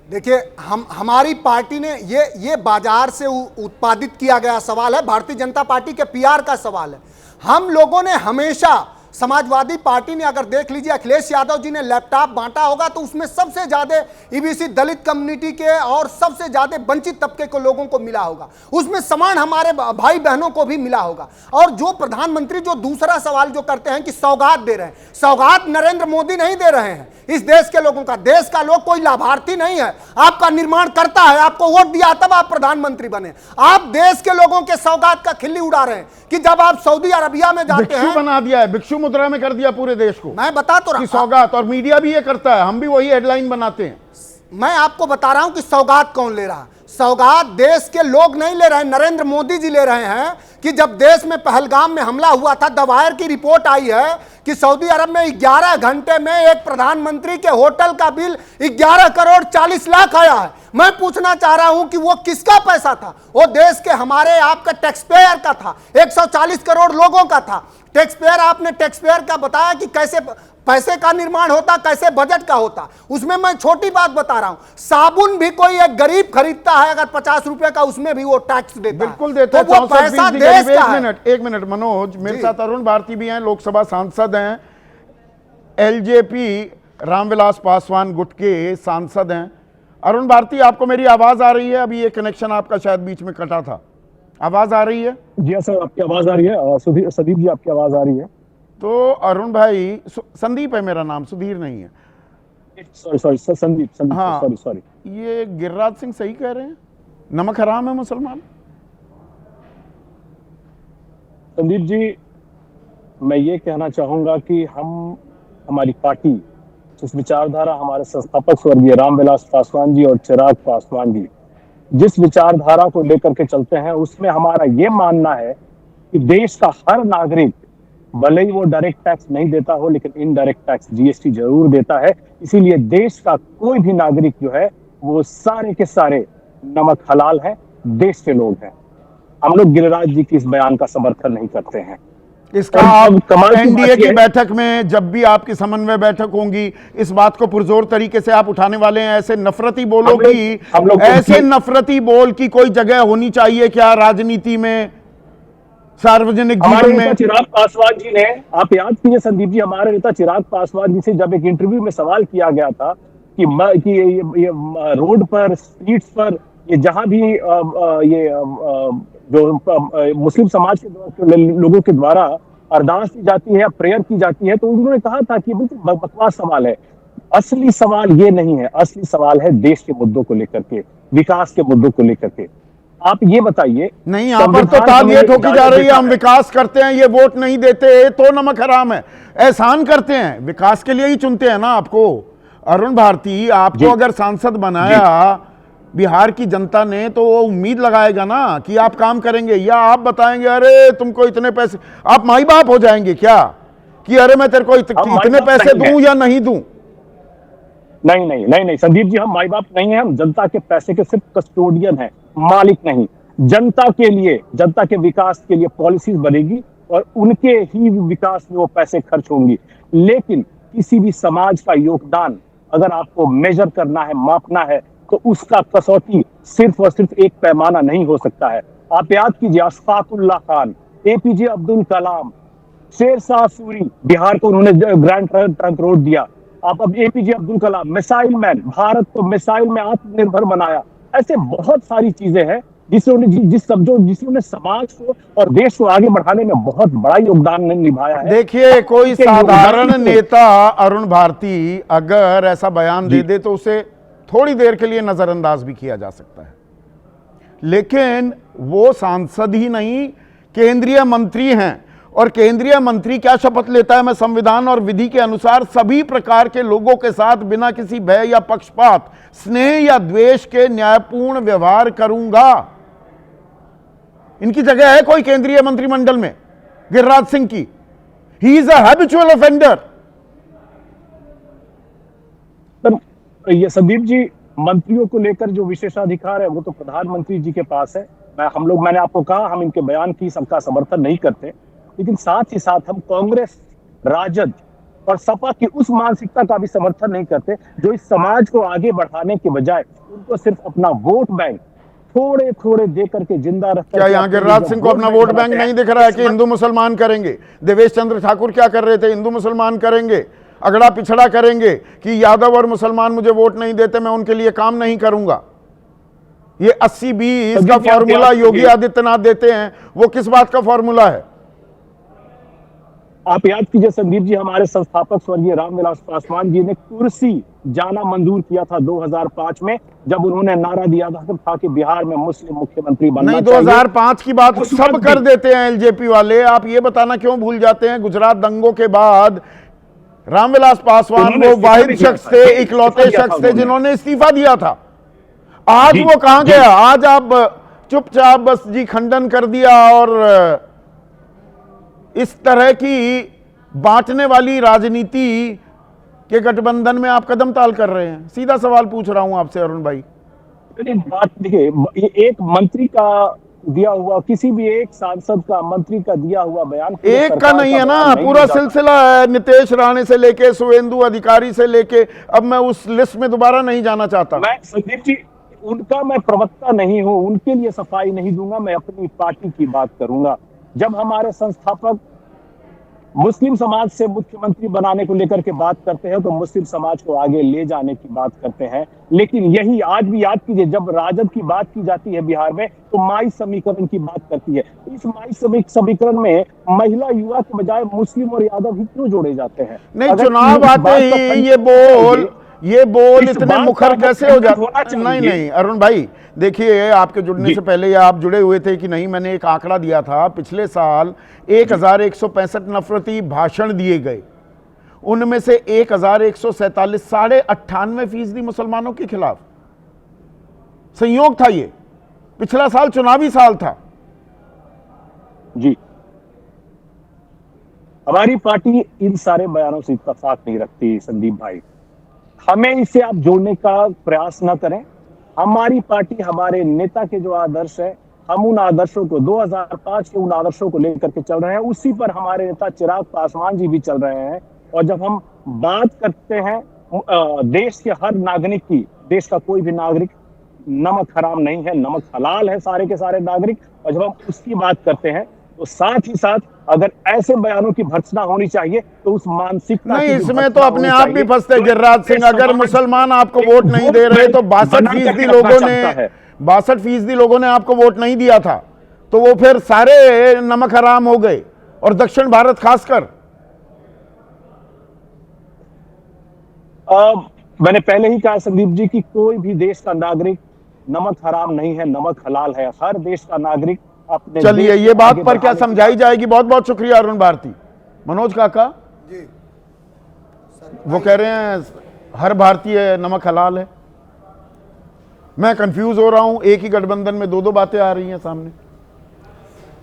देखिए, हमारी पार्टी ने ये बाजार से उत्पादित किया गया सवाल है, भारतीय जनता पार्टी के पीआर का सवाल है। हम लोगों ने हमेशा, समाजवादी पार्टी ने, अगर देख लीजिए अखिलेश यादव जी ने लैपटॉप बांटा होगा तो उसमें सबसे ज्यादा ईबीसी दलित कम्युनिटी के और सबसे ज्यादा वंचित तबके के लोगों को मिला होगा। उसमें समान हमारे भाई बहनों को भी मिला होगा। और जो प्रधानमंत्री जो दूसरा सवाल जो करते हैं कि सौगात दे रहे हैं, सौगात नरेंद्र मोदी नहीं दे रहे हैं इस देश के लोगों का। देश का लोग कोई लाभार्थी नहीं है, आपका निर्माण करता है, आपको वोट दिया तब आप प्रधानमंत्री बने। आप देश के लोगों के सौगात का खिल्ली उड़ा रहे हैं कि जब आप सऊदी अरबिया में जाते हैं, बना दिया है, भिक्षु मुद्रा में कर दिया पूरे देश को। मैं बता तो रहा हूं, सौगात, और मीडिया भी ये करता है, हम भी वही हेडलाइन बनाते हैं। मैं आपको बता रहा हूं कि सौगात कौन ले रहा है। सौगात देश के लोग नहीं ले रहे हैं, नरेंद्र मोदी जी ले रहे हैं। कि जब देश में पहलगाम में हमला हुआ था, द वायर की रिपोर्ट आई है कि सऊदी अरब में 11 घंटे में एक प्रधानमंत्री के होटल का बिल 11 करोड़ 40 लाख आया है। मैं पूछना चाह रहा हूं कि वो किसका पैसा था? वो देश के, हमारे आपका टैक्स पेयर का था, 140 करोड़ लोगों का था। टैक्स पेयर, आपने टैक्स पेयर का बताया कि कैसे पैसे का निर्माण होता, कैसे बजट का होता। उसमें मैं छोटी बात बता रहा हूं, साबुन भी कोई एक गरीब खरीदता है अगर 50 रुपए का, उसमें भी वो टैक्स देता है। बिल्कुल देता है। तो वो पैसा देश का है। एक मिनट मनोज, मेरे साथ अरुण भारती भी हैं, लोकसभा सांसद हैं, एलजेपी रामविलास पासवान गुट के सांसद हैं। अरुण भारती, आपको मेरी आवाज आ रही है? अभी ये कनेक्शन आपका शायद बीच में कटा था, आवाज आ रही है? जी सर, आपकी आवाज आ रही है। संदीप जी, आपकी आवाज आ रही है। तो अरुण भाई, संदीप है मेरा नाम, सुधीर नहीं है। सॉरी संदीप हाँ, सॉरी। ये गिरिराज सिंह सही कह रहे हैं, नमक हराम है मुसलमान? संदीप जी, मैं ये कहना चाहूंगा कि हमारी पार्टी, जिस विचारधारा हमारे संस्थापक स्वर्गीय रामविलास पासवान जी और चिराग पासवान जी जिस विचारधारा को लेकर के चलते हैं, उसमें हमारा ये मानना है कि देश का हर नागरिक, भले ही वो डायरेक्ट टैक्स नहीं देता हो, लेकिन इनडायरेक्ट टैक्स जीएसटी जरूर देता है। इसीलिए देश का कोई भी नागरिक जो है वो सारे के सारे नमक हलाल है, देश के लोग हैं। हम लोग गिरिराज जी की इस बयान का समर्थन नहीं करते हैं। इसका आप एनडीए की बैठक में, जब भी आपकी समन्वय बैठक होंगी, इस बात को पुरजोर तरीके से आप उठाने वाले हैं? ऐसे नफरती बोलों की, ऐसे नफरती बोल की कोई जगह होनी चाहिए क्या राजनीति में, सार्वजनिक जीवन में? चिराग पासवान जी ने, आप याद कीजिए संदीप जी, हमारे नेता चिराग पासवान जी से जब एक इंटरव्यू में सवाल किया गया था कि ये रोड पर, स्ट्रीट्स पर, ये जहां भी जो मुस्लिम समाज के लोगों के द्वारा अरदास की जाती है या प्रेयर की जाती है, तो उन्होंने कहा था कि बिल्कुल बकवास सवाल है। असली सवाल ये नहीं है, असली सवाल है देश के मुद्दों को लेकर के, विकास के मुद्दों को लेकर के। आप ये बताइए। नहीं, यहाँ पर तो ताल ये ठोकी जा रही है, हम विकास करते हैं, ये वोट नहीं देते तो नमक हराम है। एहसान करते हैं, विकास के लिए ही चुनते हैं ना आपको। अरुण भारती, आपको अगर सांसद बनाया बिहार की जनता ने, तो वो उम्मीद लगाएगा ना कि आप काम करेंगे, या आप बताएंगे अरे तुमको इतने पैसे, आप माई बाप हो जाएंगे क्या कि अरे मैं तेरे को इतने पैसे दूं या नहीं दूं? नहीं संदीप जी, हम माई बाप नहीं है, हम जनता के पैसे के सिर्फ कस्टोडियन है, मालिक नहीं। जनता के लिए, जनता के विकास के लिए पॉलिसीज बनेगी और उनके ही विकास में वो पैसे खर्च होंगी। लेकिन किसी भी समाज का योगदान अगर आपको मेजर करना है, मापना है, तो उसका कसौटी सिर्फ और सिर्फ एक पैमाना नहीं हो सकता है। आप याद कीजिए, अशफाकुल्लाह खान, एपीजे अब्दुल कलाम, शेरशाह सूरी, बिहार को उन्होंने ग्रैंड ट्रंक रोड दिया। आप अब APJ Abdul Kalam, missile man, Bharat को मिसाइल में आत्मनिर्भर बनाया। ऐसे बहुत सारी चीजें हैं जिन्होंने समाज को और देश को आगे बढ़ाने में बहुत बड़ा योगदान निभाया है। देखिए, कोई साधारण नेता अरुण भारती अगर ऐसा बयान दे दे तो उसे थोड़ी देर के लिए नजरअंदाज भी किया जा सकता है, लेकिन वो सांसद ही नहीं, केंद्रीय मंत्री हैं। और केंद्रीय मंत्री क्या शपथ लेता है? मैं संविधान और विधि के अनुसार सभी प्रकार के लोगों के साथ बिना किसी भय या पक्षपात, स्नेह या द्वेष के न्यायपूर्ण व्यवहार करूंगा। इनकी जगह है कोई केंद्रीय मंत्रिमंडल में गिरिराज सिंह की? He is a habitual offender. ये संदीप जी, मंत्रियों को लेकर जो विशेषाधिकार है वो तो प्रधानमंत्री जी के पास है। मैंने आपको कहा, हम इनके बयान की सबका समर्थन नहीं करते, लेकिन साथ ही साथ हम कांग्रेस, राजद और सपा की उस मानसिकता का भी समर्थन नहीं करते जो इस समाज को आगे बढ़ाने के बजाय उनको सिर्फ अपना वोट बैंक थोड़े थोड़े दे करके जिंदा रखते। क्या यहाँ गिरिराज सिंह को अपना वोट बैंक नहीं दिख रहा है कि हिंदू मुसलमान करेंगे? देवेश चंद्र ठाकुर क्या कर रहे थे? हिंदू मुसलमान करेंगे, अगड़ा पिछड़ा करेंगे कि यादव और मुसलमान मुझे वोट नहीं देते, मैं उनके लिए काम नहीं करूंगा। ये 80-20 का फॉर्मूला योगी आदित्यनाथ देते हैं, वो किस बात का फॉर्मूला है? आप याद कीजिए संदीप जी, हमारे संस्थापक स्वर्गीय रामविलास पासवान जी ने कुर्सी जाना मंजूर किया था 2005 में, जब उन्होंने नारा दिया था कि बिहार में मुस्लिम मुख्यमंत्री बनना चाहिए। 2005 की बात सब कर देते हैं एलजेपी वाले, आप ये बताना क्यों भूल जाते हैं? गुजरात दंगों के बाद रामविलास पासवान वो वाहिद शख्स थे, इकलौते शख्स थे जिन्होंने इस्तीफा दिया था। आज वो कहां गया? आज आप चुपचाप बस जी खंडन कर दिया और इस तरह की बांटने वाली राजनीति के गठबंधन में आप कदम ताल कर रहे हैं। सीधा सवाल पूछ रहा हूं आपसे अरुण भाई। बात देखिए, एक मंत्री का दिया हुआ, किसी भी एक सांसद का, मंत्री का दिया हुआ बयान एक का नहीं है ना, पूरा सिलसिला है, नितेश राणे से लेके शुभेंदु अधिकारी से लेके, अब मैं उस लिस्ट में दोबारा नहीं जाना चाहता। मैं संदीप जी, उनका मैं प्रवक्ता नहीं हूं, उनके लिए सफाई नहीं दूंगा, मैं अपनी पार्टी की बात करूंगा। जब हमारे संस्थापक मुस्लिम समाज से मुख्यमंत्री बनाने को लेकर के बात करते हैं तो मुस्लिम समाज को आगे ले जाने की बात करते हैं, लेकिन यही आज भी याद कीजिए, जब राजद की बात की जाती है बिहार में तो माई समीकरण की बात करती है। इस माई समीकरण में महिला, युवा के बजाय मुस्लिम और यादव ही क्यों जोड़े जाते हैं? नहीं, चुनाव आते ही ये बोल इतने मुखर कैसे हो जाते? नहीं अरुण भाई, देखिए, आपके जुड़ने से पहले आप जुड़े हुए थे कि नहीं, मैंने एक आंकड़ा दिया था, पिछले साल 1165 नफरती भाषण दिए गए, उनमें से 1147, 98.5% मुसलमानों के खिलाफ। संयोग था ये, पिछला साल चुनावी साल था। जी, हमारी पार्टी इन सारे बयानों से इत्तेफाक नहीं रखती संदीप भाई, हमें इसे आप जोड़ने का प्रयास न करें। हमारी पार्टी, हमारे नेता के जो आदर्श है, हम उन आदर्शों को 2005 के उन आदर्शों को लेकर के चल रहे हैं, उसी पर हमारे नेता चिराग पासवान जी भी चल रहे हैं। और जब हम बात करते हैं देश के हर नागरिक की, देश का कोई भी नागरिक नमक हराम नहीं है, नमक हलाल है सारे के सारे नागरिक, और जब हम उसकी बात करते हैं तो साथ ही साथ अगर ऐसे बयानों की भर्त्सना होनी चाहिए तो उस मानसिकता नहीं, इसमें तो अपने आप भी फंसते गिरिराज सिंह। अगर मुसलमान आपको वोट नहीं दे रहे तो 62% लोगों ने आपको वोट नहीं दिया था, तो वो फिर सारे नमक हराम हो गए, और दक्षिण भारत खासकर। मैंने पहले ही कहा संदीप जी कि कोई भी देश का नागरिक नमक हराम नहीं है, नमक हलाल है। हर देश का नागरिक अपने, चलिए, ये बात पर क्या समझाई जाएगी? बहुत बहुत शुक्रिया अरुण भारती। मनोज काका जी, वो कह रहे हैं हर भारतीय नमक हलाल है। मैं कंफ्यूज हो रहा हूं, एक ही गठबंधन में दो बातें आ रही हैं सामने।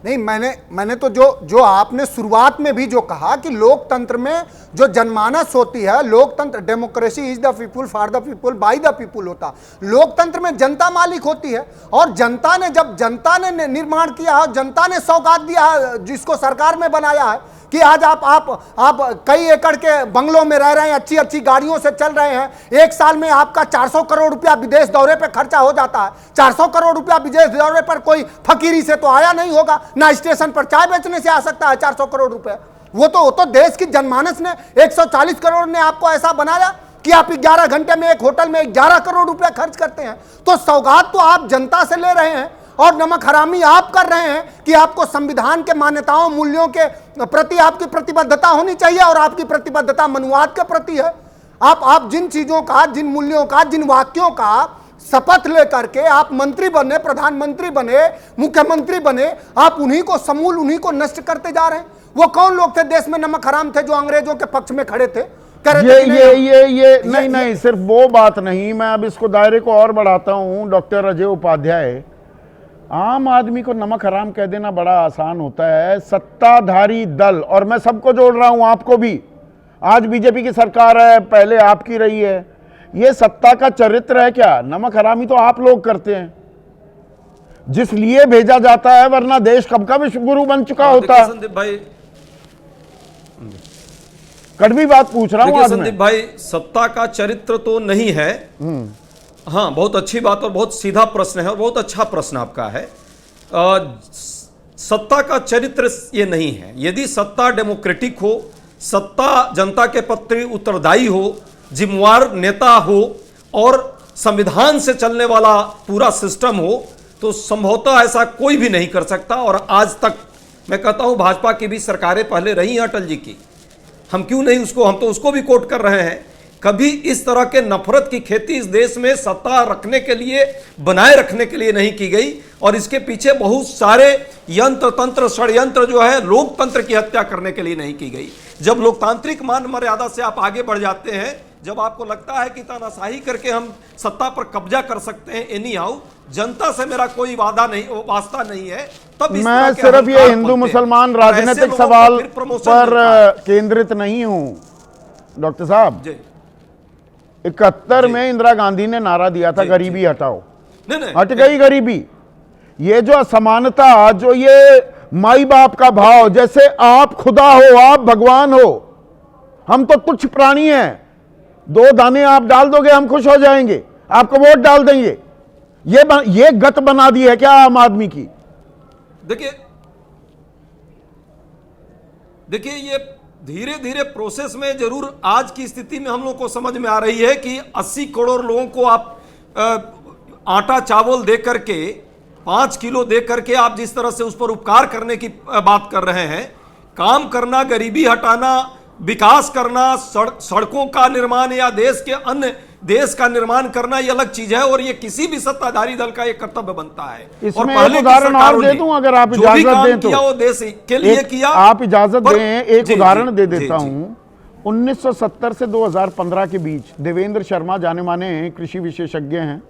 नहीं, मैंने तो जो आपने शुरुआत में भी जो कहा कि लोकतंत्र में जो जनमानस होती है, लोकतंत्र, democracy is the people for the people by the people होता। लोकतंत्र में जनता मालिक होती है, और जनता ने, जब जनता ने निर्माण किया है, जनता ने सौगात दिया है, जिसको सरकार में बनाया है कि आज आप कई एकड़ के बंगलों में रह रहे हैं, अच्छी अच्छी गाड़ियों से चल रहे हैं, एक साल में आपका 400 करोड़ रुपया विदेश दौरे पे खर्चा हो जाता है। 400 करोड़ रुपया विदेश दौरे पर कोई फकीरी से तो आया नहीं होगा, ना स्टेशन पर चाय बेचने से आ सकता है 400 करोड़ रुपया। वो तो देश की जनमानस ने, 140 करोड़ ने आपको ऐसा बनाया कि आप 11 घंटे में एक होटल में 11 करोड़ रुपया खर्च करते हैं। तो सौगात तो आप जनता से ले रहे हैं, और नमक हरामी आप कर रहे हैं कि आपको संविधान के मान्यताओं, मूल्यों के प्रति आपकी प्रतिबद्धता होनी चाहिए, और आपकी प्रतिबद्धता मनुवाद के प्रति है। आप जिन चीजों का, जिन मूल्यों का, जिन वाक्यों का शपथ लेकर के आप मंत्री बने, प्रधानमंत्री बने, मुख्यमंत्री बने, आप उन्हीं को समूल, उन्हीं को नष्ट करते जा रहे हैं। वो कौन लोग थे देश में नमक हराम थे जो अंग्रेजों के पक्ष में खड़े थे? नहीं, सिर्फ वो बात नहीं, मैं अब इसको दायरे को और बढ़ाता हूं। डॉक्टर अजय उपाध्याय, आम आदमी को नमक हराम कह देना बड़ा आसान होता है, सत्ताधारी दल, और मैं सबको जोड़ रहा हूं, आपको भी। आज बीजेपी की सरकार है, पहले आपकी रही है, ये सत्ता का चरित्र है क्या? नमक हरामी तो आप लोग करते हैं, जिस लिए भेजा जाता है, वरना देश कब का विश्व गुरु बन चुका होता। संदीप भाई, कड़वी बात पूछ रहा हूं संदीप भाई, सत्ता का चरित्र तो नहीं है। हाँ, बहुत अच्छी बात और बहुत सीधा प्रश्न है, और बहुत अच्छा प्रश्न आपका है। सत्ता का चरित्र ये नहीं है। यदि सत्ता डेमोक्रेटिक हो, सत्ता जनता के प्रति उत्तरदायी हो, जिम्मेवार नेता हो, और संविधान से चलने वाला पूरा सिस्टम हो, तो संभवतः ऐसा कोई भी नहीं कर सकता। और आज तक मैं कहता हूं, भाजपा की भी सरकारें पहले रही हैं अटल जी की, हम क्यों नहीं उसको, हम तो उसको भी कोट कर रहे हैं। कभी इस तरह के नफरत की खेती इस देश में सत्ता रखने के लिए, बनाए रखने के लिए नहीं की गई, और इसके पीछे बहुत सारे यंत्र तंत्र, षड्यंत्र जो है लोकतंत्र की हत्या करने के लिए नहीं की गई। जब लोकतांत्रिक मान मर्यादा से आप आगे बढ़ जाते हैं, जब आपको लगता है कि तानाशाही करके हम सत्ता पर कब्जा कर सकते हैं, एनी हाउ, जनता से मेरा कोई वास्ता नहीं है, तब मैं सिर्फ ये हिंदू मुसलमान राजनीतिक सवाल पर केंद्रित नहीं हूं डॉक्टर साहब। 71 में इंदिरा गांधी ने नारा दिया था, गरीबी हटाओ, हट गई गरीबी। ये जो असमानता, जो ये माई बाप का भाव, जैसे आप खुदा हो, आप भगवान हो, हम तो तुच्छ प्राणी हैं, 2 दाने आप डाल दोगे हम खुश हो जाएंगे, आपको वोट डाल देंगे, ये गत बना दी है क्या आम आदमी की? देखिए ये धीरे धीरे प्रोसेस में जरूर आज की स्थिति में हम लोग को समझ में आ रही है कि 80 करोड़ लोगों को आप आटा चावल दे करके 5 किलो दे करके आप जिस तरह से उस पर उपकार करने की बात कर रहे हैं, काम करना, गरीबी हटाना, विकास करना, सड़कों का निर्माण या देश का निर्माण करना, ये अलग चीज है और ये किसी भी सत्ताधारी दल का एक कर्तव्य बनता है। इसमें एक उदाहरण और दे दूं अगर आप इजाजत दें तो, वो देश के लिए किया। आप इजाजत दें, एक उदाहरण दे देता हूं। 1970 से 2015 के बीच देवेंद्र शर्मा, जाने माने कृषि विशेषज्ञ हैं,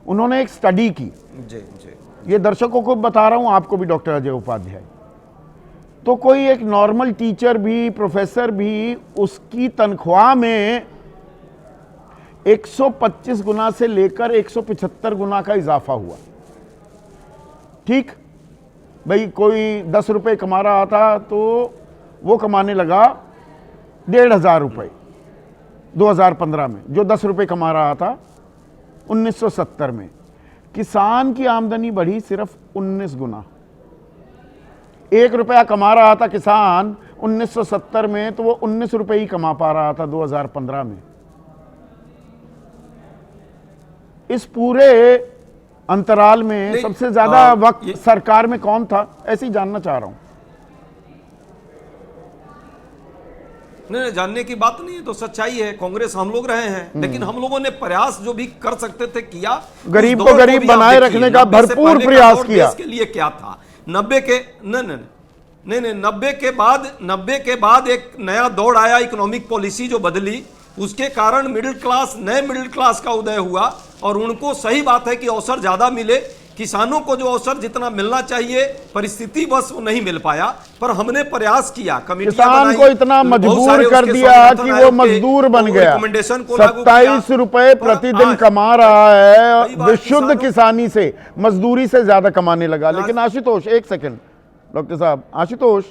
उन्होंने एक स्टडी की, ये दर्शकों को बता रहा हूं, आपको भी, डॉक्टर अजय उपाध्याय, तो कोई एक नॉर्मल टीचर भी, प्रोफेसर भी, उसकी तनख्वाह में 125 गुना से लेकर 175 गुना का इजाफा हुआ। ठीक भाई, कोई 10 रुपए कमा रहा था तो वो कमाने लगा 1,500 रुपए 2015 में, जो 10 रुपए कमा रहा था 1970 में। किसान की आमदनी बढ़ी सिर्फ 19 गुना। 1 रुपया कमा रहा था किसान 1970 में, तो वो 19 रुपए ही कमा पा रहा था 2015 में। इस पूरे अंतराल में सबसे ज्यादा वक्त सरकार में कौन था, ऐसे ही जानना चाह रहा हूं। नहीं, जानने की बात नहीं है, तो सच्चाई है, कांग्रेस हम लोग रहे हैं, लेकिन हम लोगों ने प्रयास जो भी कर सकते थे किया। गरीब को गरीब बनाए रखने का भरपूर प्रयास किया। इसके लिए क्या था 90 के नहीं 90 के बाद एक नया दौर आया, इकोनॉमिक पॉलिसी जो बदली, उसके कारण नए मिडिल क्लास का उदय हुआ और उनको, सही बात है कि अवसर ज्यादा मिले, किसानों को जो अवसर जितना मिलना चाहिए परिस्थिति बस वो नहीं मिल पाया, पर हमने प्रयास किया, किसान को इतना मजबूर कर दिया कि वो मजदूर बन गया। 27 रुपए प्रतिदिन कमा रहा है, विशुद्ध किसानी से, मजदूरी से ज्यादा कमाने लगा। लेकिन आशुतोष, एक सेकंड डॉक्टर साहब, आशुतोष,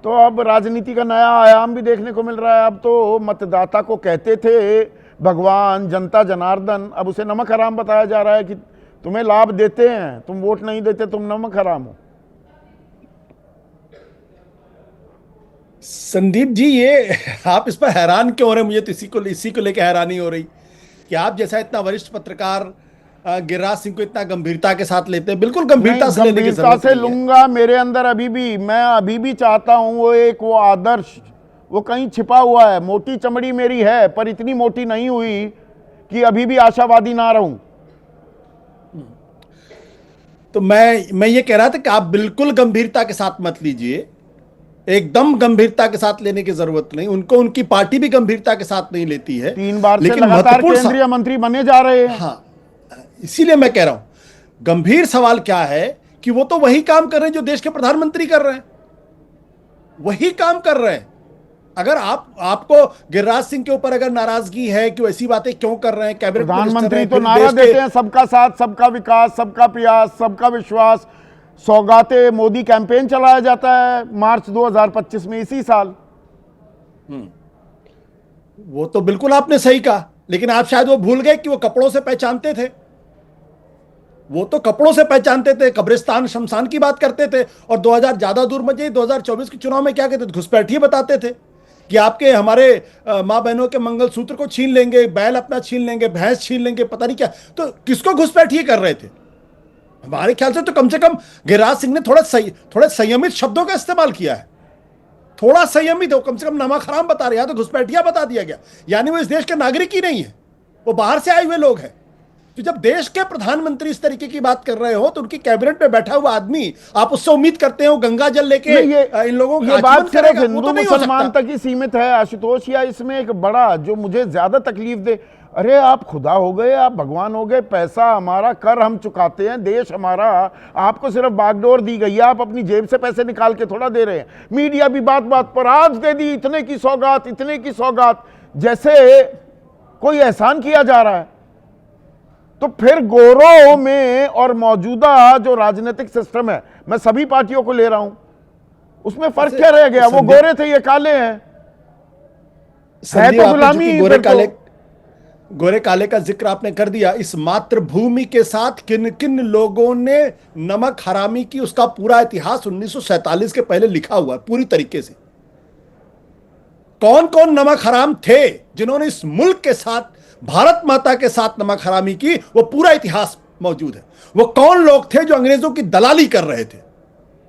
तो अब राजनीति का नया आयाम भी देखने को मिल रहा है। अब तो मतदाता को कहते थे भगवान, जनता जनार्दन, अब उसे नमक हराम बताया जा रहा है कि तुम्हें लाभ देते हैं, तुम वोट नहीं देते, तुम नमक हराम हो। संदीप जी, ये आप इस पर हैरान क्यों हो रहे हैं? मुझे तो इसी को लेकर हैरानी हो रही कि आप जैसा इतना वरिष्ठ पत्रकार गिरिराज सिंह को इतना गंभीरता के साथ लेते हैं। बिल्कुल गंभीरता से लेने की जरूरत नहीं है। लूंगा, मेरे अंदर मैं अभी भी चाहता हूं वो आदर्श, वो कहीं छिपा हुआ है। मोटी चमड़ी मेरी है, पर इतनी मोटी नहीं हुई कि अभी भी आशावादी ना रहूं। तो मैं ये कह रहा था कि आप बिल्कुल गंभीरता के साथ मत लीजिए, एकदम गंभीरता के साथ लेने की जरूरत नहीं। उनको, उनकी पार्टी भी गंभीरता के साथ नहीं लेती है। 3 बार से लगातार केंद्रीय मंत्री बने जा रहे हैं। हाँ, इसीलिए मैं कह रहा हूं गंभीर सवाल क्या है कि वो तो वही काम कर रहे हैं जो देश के प्रधानमंत्री कर रहे हैं, वही काम कर रहे हैं। अगर आपको गिरिराज सिंह के ऊपर अगर नाराजगी है कि ऐसी बातें क्यों कर रहे हैं, कैबिनेट प्रधानमंत्री तो नारा देते हैं सबका साथ, सबका विकास, सबका प्रयास, सबका विश्वास, सौगाते मोदी कैंपेन चलाया जाता है मार्च 2025 में, इसी साल। वो तो बिल्कुल आपने सही कहा, लेकिन आप शायद वो भूल गए कि वो कपड़ों से पहचानते थे। वो तो कपड़ों से पहचानते थे, कब्रिस्तान शमशान की बात करते थे, और 2000 ज्यादा दूर मत जाइए, 2024 के चुनाव में क्या कहते थे? घुसपैठिए बताते थे कि आपके हमारे माँ बहनों के मंगलसूत्र को छीन लेंगे, बैल अपना छीन लेंगे, भैंस छीन लेंगे, पता नहीं क्या। तो किसको घुसपैठिए कर रहे थे? हमारे ख्याल से तो कम से कम गिरिराज सिंह ने थोड़े संयमित शब्दों का इस्तेमाल किया है, थोड़ा संयमित हो, कम से कम नमक हराम बता रहे, तो घुसपैठिया बता दिया गया। यानी वो इस देश के नागरिक ही नहीं है, वो बाहर से आए हुए लोग हैं। तो जब देश के प्रधानमंत्री इस तरीके की बात कर रहे हो, तो उनकी कैबिनेट में बैठा हुआ आदमी, आप उससे उम्मीद करते हो गंगा जल लेके इन लोगों को बात सिर्फ हिंदू मुसलमान तक ही सीमित है आशुतोष, या इसमें एक बड़ा जो मुझे ज्यादा तकलीफ दे, अरे आप खुदा हो गए, आप भगवान हो गए, पैसा हमारा, कर हम चुकाते हैं, देश हमारा, आपको सिर्फ बागडोर दी गई है, आप अपनी जेब से पैसे निकाल के थोड़ा दे रहे हैं। मीडिया भी बात बात पर आज दे दी, इतने की सौगात, इतने की सौगात, जैसे कोई एहसान किया जा रहा है। तो फिर गोरों में और मौजूदा जो राजनीतिक सिस्टम है, मैं सभी पार्टियों को ले रहा हूं, उसमें फर्क क्या रह गया? वो गोरे थे, ये काले हैं, है तो गुलामी। गोरे काले का जिक्र आपने कर दिया। इस मातृभूमि के साथ किन किन लोगों ने नमक हरामी की, उसका पूरा इतिहास 1947 के पहले लिखा हुआ है पूरी तरीके से। कौन कौन नमक हराम थे जिन्होंने इस मुल्क के साथ, भारत माता के साथ नमक हरामी की, वो पूरा इतिहास मौजूद है। वो कौन लोग थे जो अंग्रेजों की दलाली कर रहे थे?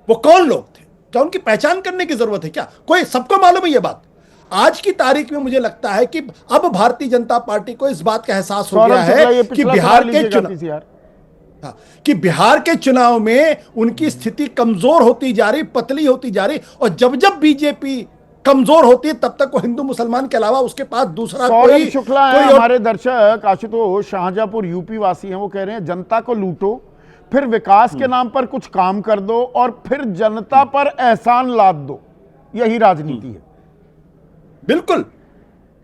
वो कौन लोग थे? क्या उनकी पहचान करने की जरूरत है क्या? कोई, सबको मालूम है ये बात। आज की तारीख में मुझे लगता है कि अब भारतीय जनता पार्टी को इस बात का एहसास हो गया है कि बिहार के चुनाव में उनकी स्थिति कमजोर होती जा रही, पतली होती जा रही, और जब जब बीजेपी कमजोर होती है तब तक वो हिंदू मुसलमान के अलावा उसके पास दूसरा कोई शुक्ला है। हमारे दर्शक आशुतोष शाहजहांपुर यूपी वासी हैं, वो कह रहे हैं जनता को लूटो, फिर विकास के नाम पर कुछ काम कर दो, और फिर जनता पर एहसान लाद दो। यही राजनीति है। बिल्कुल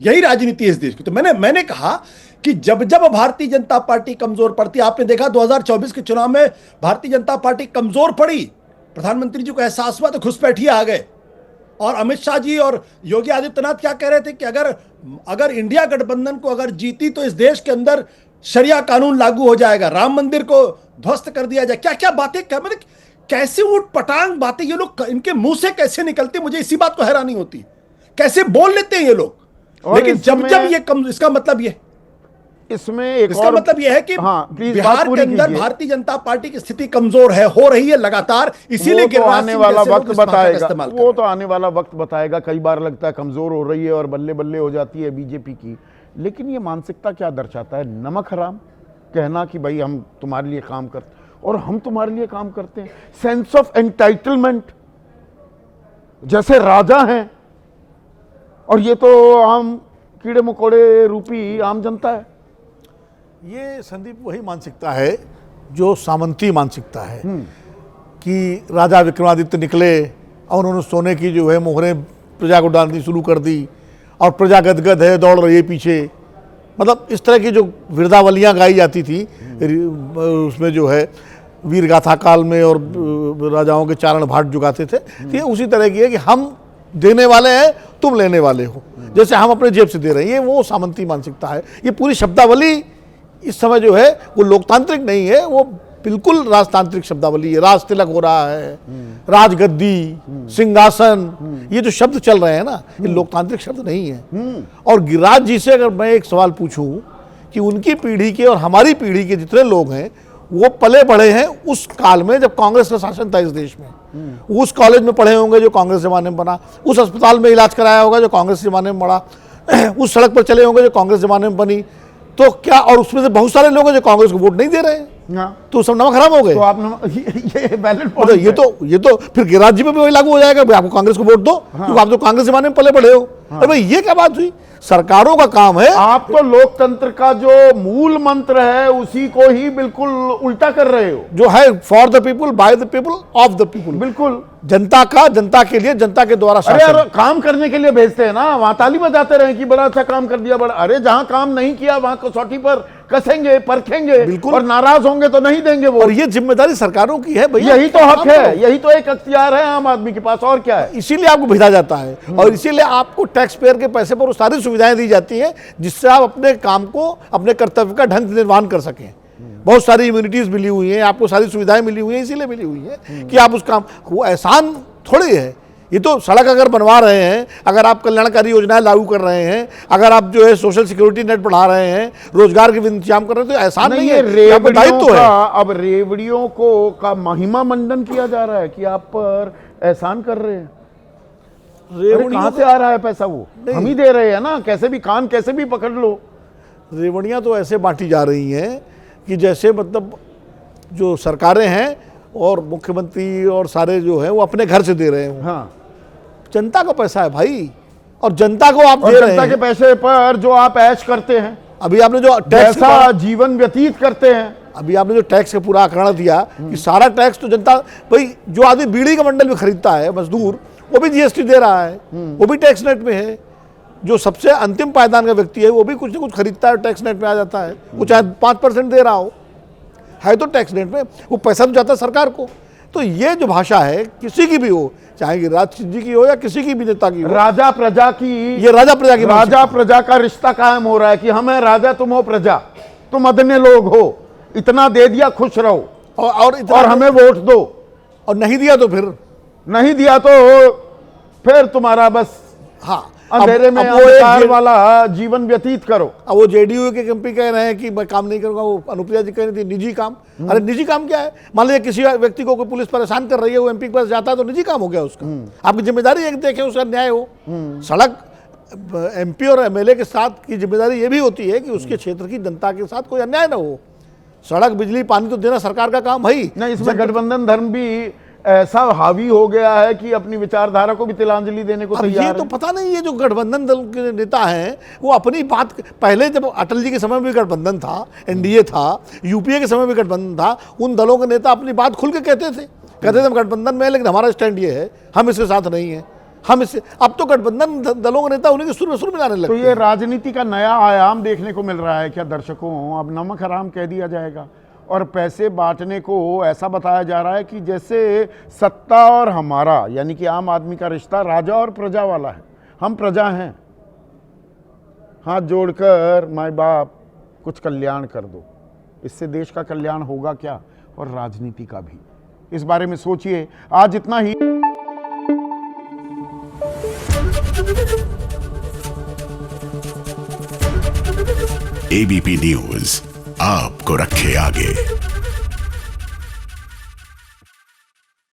यही राजनीति है इस देश की। तो मैंने कहा कि जब जब भारतीय जनता पार्टी कमजोर पड़ती, आपने देखा 2024 के चुनाव में भारतीय जनता पार्टी कमजोर पड़ी, प्रधानमंत्री जी को एहसास हुआ तो घुसपैठिए आ गए। और अमित शाह जी और योगी आदित्यनाथ क्या कह रहे थे कि अगर इंडिया गठबंधन को अगर जीती तो इस देश के अंदर शरिया कानून लागू हो जाएगा, राम मंदिर को ध्वस्त कर दिया जाए। क्या क्या बातें, मतलब कैसे ऊट पटांग बातें ये लोग, इनके मुंह से कैसे निकलती, मुझे इसी बात को हैरानी होती, कैसे बोल लेते हैं ये लोग। लेकिन जब जब ये इसका मतलब ये, इसमें एक इसका और मतलब यह है कि बिहार के अंदर भारतीय जनता पार्टी की स्थिति कमजोर है, हो रही है लगातार, इसीलिए तो आने वाला वक्त बताएगा। वो तो आने वाला वक्त बताएगा। कई बार लगता है कमजोर हो रही है और बल्ले बल्ले हो जाती है बीजेपी की, लेकिन ये मानसिकता क्या दर्शाता है? नमक हराम कहना कि भाई हम तुम्हारे लिए काम करते और हम तुम्हारे लिए काम करते हैं। सेंस ऑफ एंटाइटलमेंट, जैसे राजा हैं और ये तो आम कीड़े मकोड़े रूपी आम जनता है। ये संदीप वही मानसिकता है जो सामंती मानसिकता है कि राजा विक्रमादित्य निकले और उन्होंने सोने की जो है मोहरें प्रजा को डालनी शुरू कर दी और प्रजा गदगद है, दौड़ रही है पीछे। मतलब इस तरह की जो विरदावलियाँ गाई जाती थी उसमें जो है वीर गाथा काल में, और राजाओं के चारण भाट जो गाते थे, तो ये उसी तरह की है कि हम देने वाले हैं, तुम लेने वाले हो, जैसे हम अपने जेब से दे रहे हैं। ये वो सामंती मानसिकता है। ये पूरी शब्दावली इस समय जो है वो लोकतांत्रिक नहीं है, वो बिल्कुल राजतांत्रिक शब्दावली है। राज तिलक हो रहा है, राजगद्दी, सिंहासन, ये जो शब्द चल रहे हैं ना, ये लोकतांत्रिक शब्द नहीं है। और गिरिराज जी से अगर मैं एक सवाल पूछूं कि उनकी पीढ़ी के और हमारी पीढ़ी के जितने लोग हैं वो पले बढ़े हैं उस काल में जब कांग्रेस का शासन था इस देश में, उस कॉलेज में पढ़े होंगे जो कांग्रेस जमाने में बना, उस अस्पताल में इलाज कराया होगा जो कांग्रेस जमाने में बना, उस सड़क पर चले होंगे जो कांग्रेस जमाने में बनी, तो क्या, और उसमें से बहुत सारे लोग हैं जो कांग्रेस को वोट नहीं दे रहे हैं, तो सब नमक हराम हो गए। तो आप ये वैलिड तो ये तो फिर गिरिराज जी पे भी वही लागू हो जाएगा, आपको कांग्रेस को वोट दो क्योंकि आप तो कांग्रेस जमाने में पले बढ़े हो। अरे भाई ये क्या बात हुई? सरकारों का काम है। आप तो लोकतंत्र का जो मूल मंत्र है उसी को ही बिल्कुल उल्टा कर रहे हो, जो है for the people, by the people, of the people. बिल्कुल जनता का, जनता के लिए, जनता के द्वारा। अरे यार काम करने के लिए भेजते हैं ना, वहां ताली बजाते रहे कि बड़ा अच्छा काम कर दिया, बड़ा। अरे जहां काम नहीं किया वहां कसौटी पर कसेंगे, परखेंगे, बिल्कुल, और नाराज होंगे तो नहीं देंगे वो। और ये जिम्मेदारी सरकारों की है भैया, यही तो हक है, यही तो एक अख्तियार है आम आदमी के पास, और क्या है। इसीलिए आपको भेजा जाता है और इसीलिए आपको टैक्स पेयर के पैसे पर वो सारी सुविधाएं दी जाती हैं जिससे आप अपने काम को, अपने कर्तव्य का ढंग से निर्वहन कर सकें। बहुत सारी इम्यूनिटीज मिली हुई हैं, आपको सारी सुविधाएं मिली हुई हैं, इसीलिए मिली हुई है कि आप उस काम, वो एहसान थोड़ी है। ये तो सड़क अगर बनवा रहे हैं, अगर आप कल्याणकारी योजनाएं लागू कर रहे हैं, अगर आप जो है सोशल सिक्योरिटी नेट बढ़ा रहे हैं, रोजगार के इंतजाम कर रहे हैं, तो एहसान नहीं है, दायित्व है। अब रेवड़ियों को का महिमा मंडन किया जा रहा है कि आप पर एहसान कर रहे हैं। कहां से आ रहा है पैसा? वो हम ही दे रहे हैं ना, कैसे भी कान कैसे भी पकड़ लो। रेवड़ियां तो ऐसे बांटी जा रही हैं कि जैसे मतलब जो सरकारें हैं और मुख्यमंत्री और सारे जो है वो अपने घर से दे रहे हैं। हाँ, जनता का पैसा है भाई, और जनता को आप दे रहे हैं। जनता के पैसे पर जो आप ऐश करते हैं, अभी आपने जो टैक्स का जीवन व्यतीत करते हैं, अभी आपने जो टैक्स का पूरा आंकड़ा दिया कि सारा टैक्स तो जनता, भाई जो आदमी बीड़ी का बंडल में खरीदता है मजदूर, वो भी जीएसटी दे रहा है, वो भी टैक्स नेट में है। जो सबसे अंतिम पायदान का व्यक्ति है वो भी कुछ ना कुछ खरीदता है, टैक्स नेट में आ जाता है, वो चाहे 5% दे रहा हो, है तो टैक्स नेट में, वो पैसा तो जाता है सरकार को। तो ये जो भाषा है किसी की भी हो, चाहे गिरिराज जी की हो या किसी की भी नेता की हो, राजा प्रजा की, ये राजा प्रजा का रिश्ता कायम हो रहा है कि हम है राजा, तुम हो प्रजा, तुम अदन्य लोग हो, इतना दे दिया खुश रहो और हमें वोट दो, और नहीं दिया तो फिर तुम्हारा बस हाँ अंधेरे में अंधकार वाला जीवन व्यतीत करो। अब वो जेडीयू के एमपी कह रहे हैं कि मैं काम नहीं करूंगा, वो अनुप्रिया जी कह रही थी निजी काम। अरे निजी काम क्या है? मान लीजिए किसी व्यक्ति को कोई पुलिस परेशान कर रही है, वो एमपी के पास जाता है तो निजी काम हो गया उसका। आपकी जिम्मेदारी है कि देखें उसका न्याय हो। सड़क एमपी और एमएलए के साथ की जिम्मेदारी ये भी होती है कि उसके क्षेत्र की जनता के साथ कोई अन्याय ना हो। सड़क बिजली पानी तो देना सरकार का काम है ही नहीं। इसमें गठबंधन धर्म भी ऐसा हावी हो गया है कि अपनी विचारधारा को भी तिलांजलि देने को तैयार है। ये तो पता नहीं, ये जो गठबंधन दल के नेता हैं वो अपनी बात, पहले जब अटल जी के समय में भी गठबंधन था, एनडीए था, यूपीए के समय में भी गठबंधन था, उन दलों के नेता अपनी बात खुल के कहते थे हम गठबंधन में है, लेकिन हमारा स्टैंड ये है, हम इसके साथ नहीं है, हम इससे। अब तो गठबंधन दलों के नेता उन्हीं के सुर में सुर मिलाने लगते हैं। तो ये राजनीति का नया आयाम देखने को मिल रहा है क्या दर्शकों? अब नमक हराम कह दिया जाएगा और पैसे बांटने को ऐसा बताया जा रहा है कि जैसे सत्ता और हमारा यानी कि आम आदमी का रिश्ता राजा और प्रजा वाला है। हम प्रजा हैं, हाथ जोड़कर माय बाप कुछ कल्याण कर दो। इससे देश का कल्याण होगा क्या और राजनीति का भी? इस बारे में सोचिए। आज इतना ही। एबीपी न्यूज आपको रखे आगे।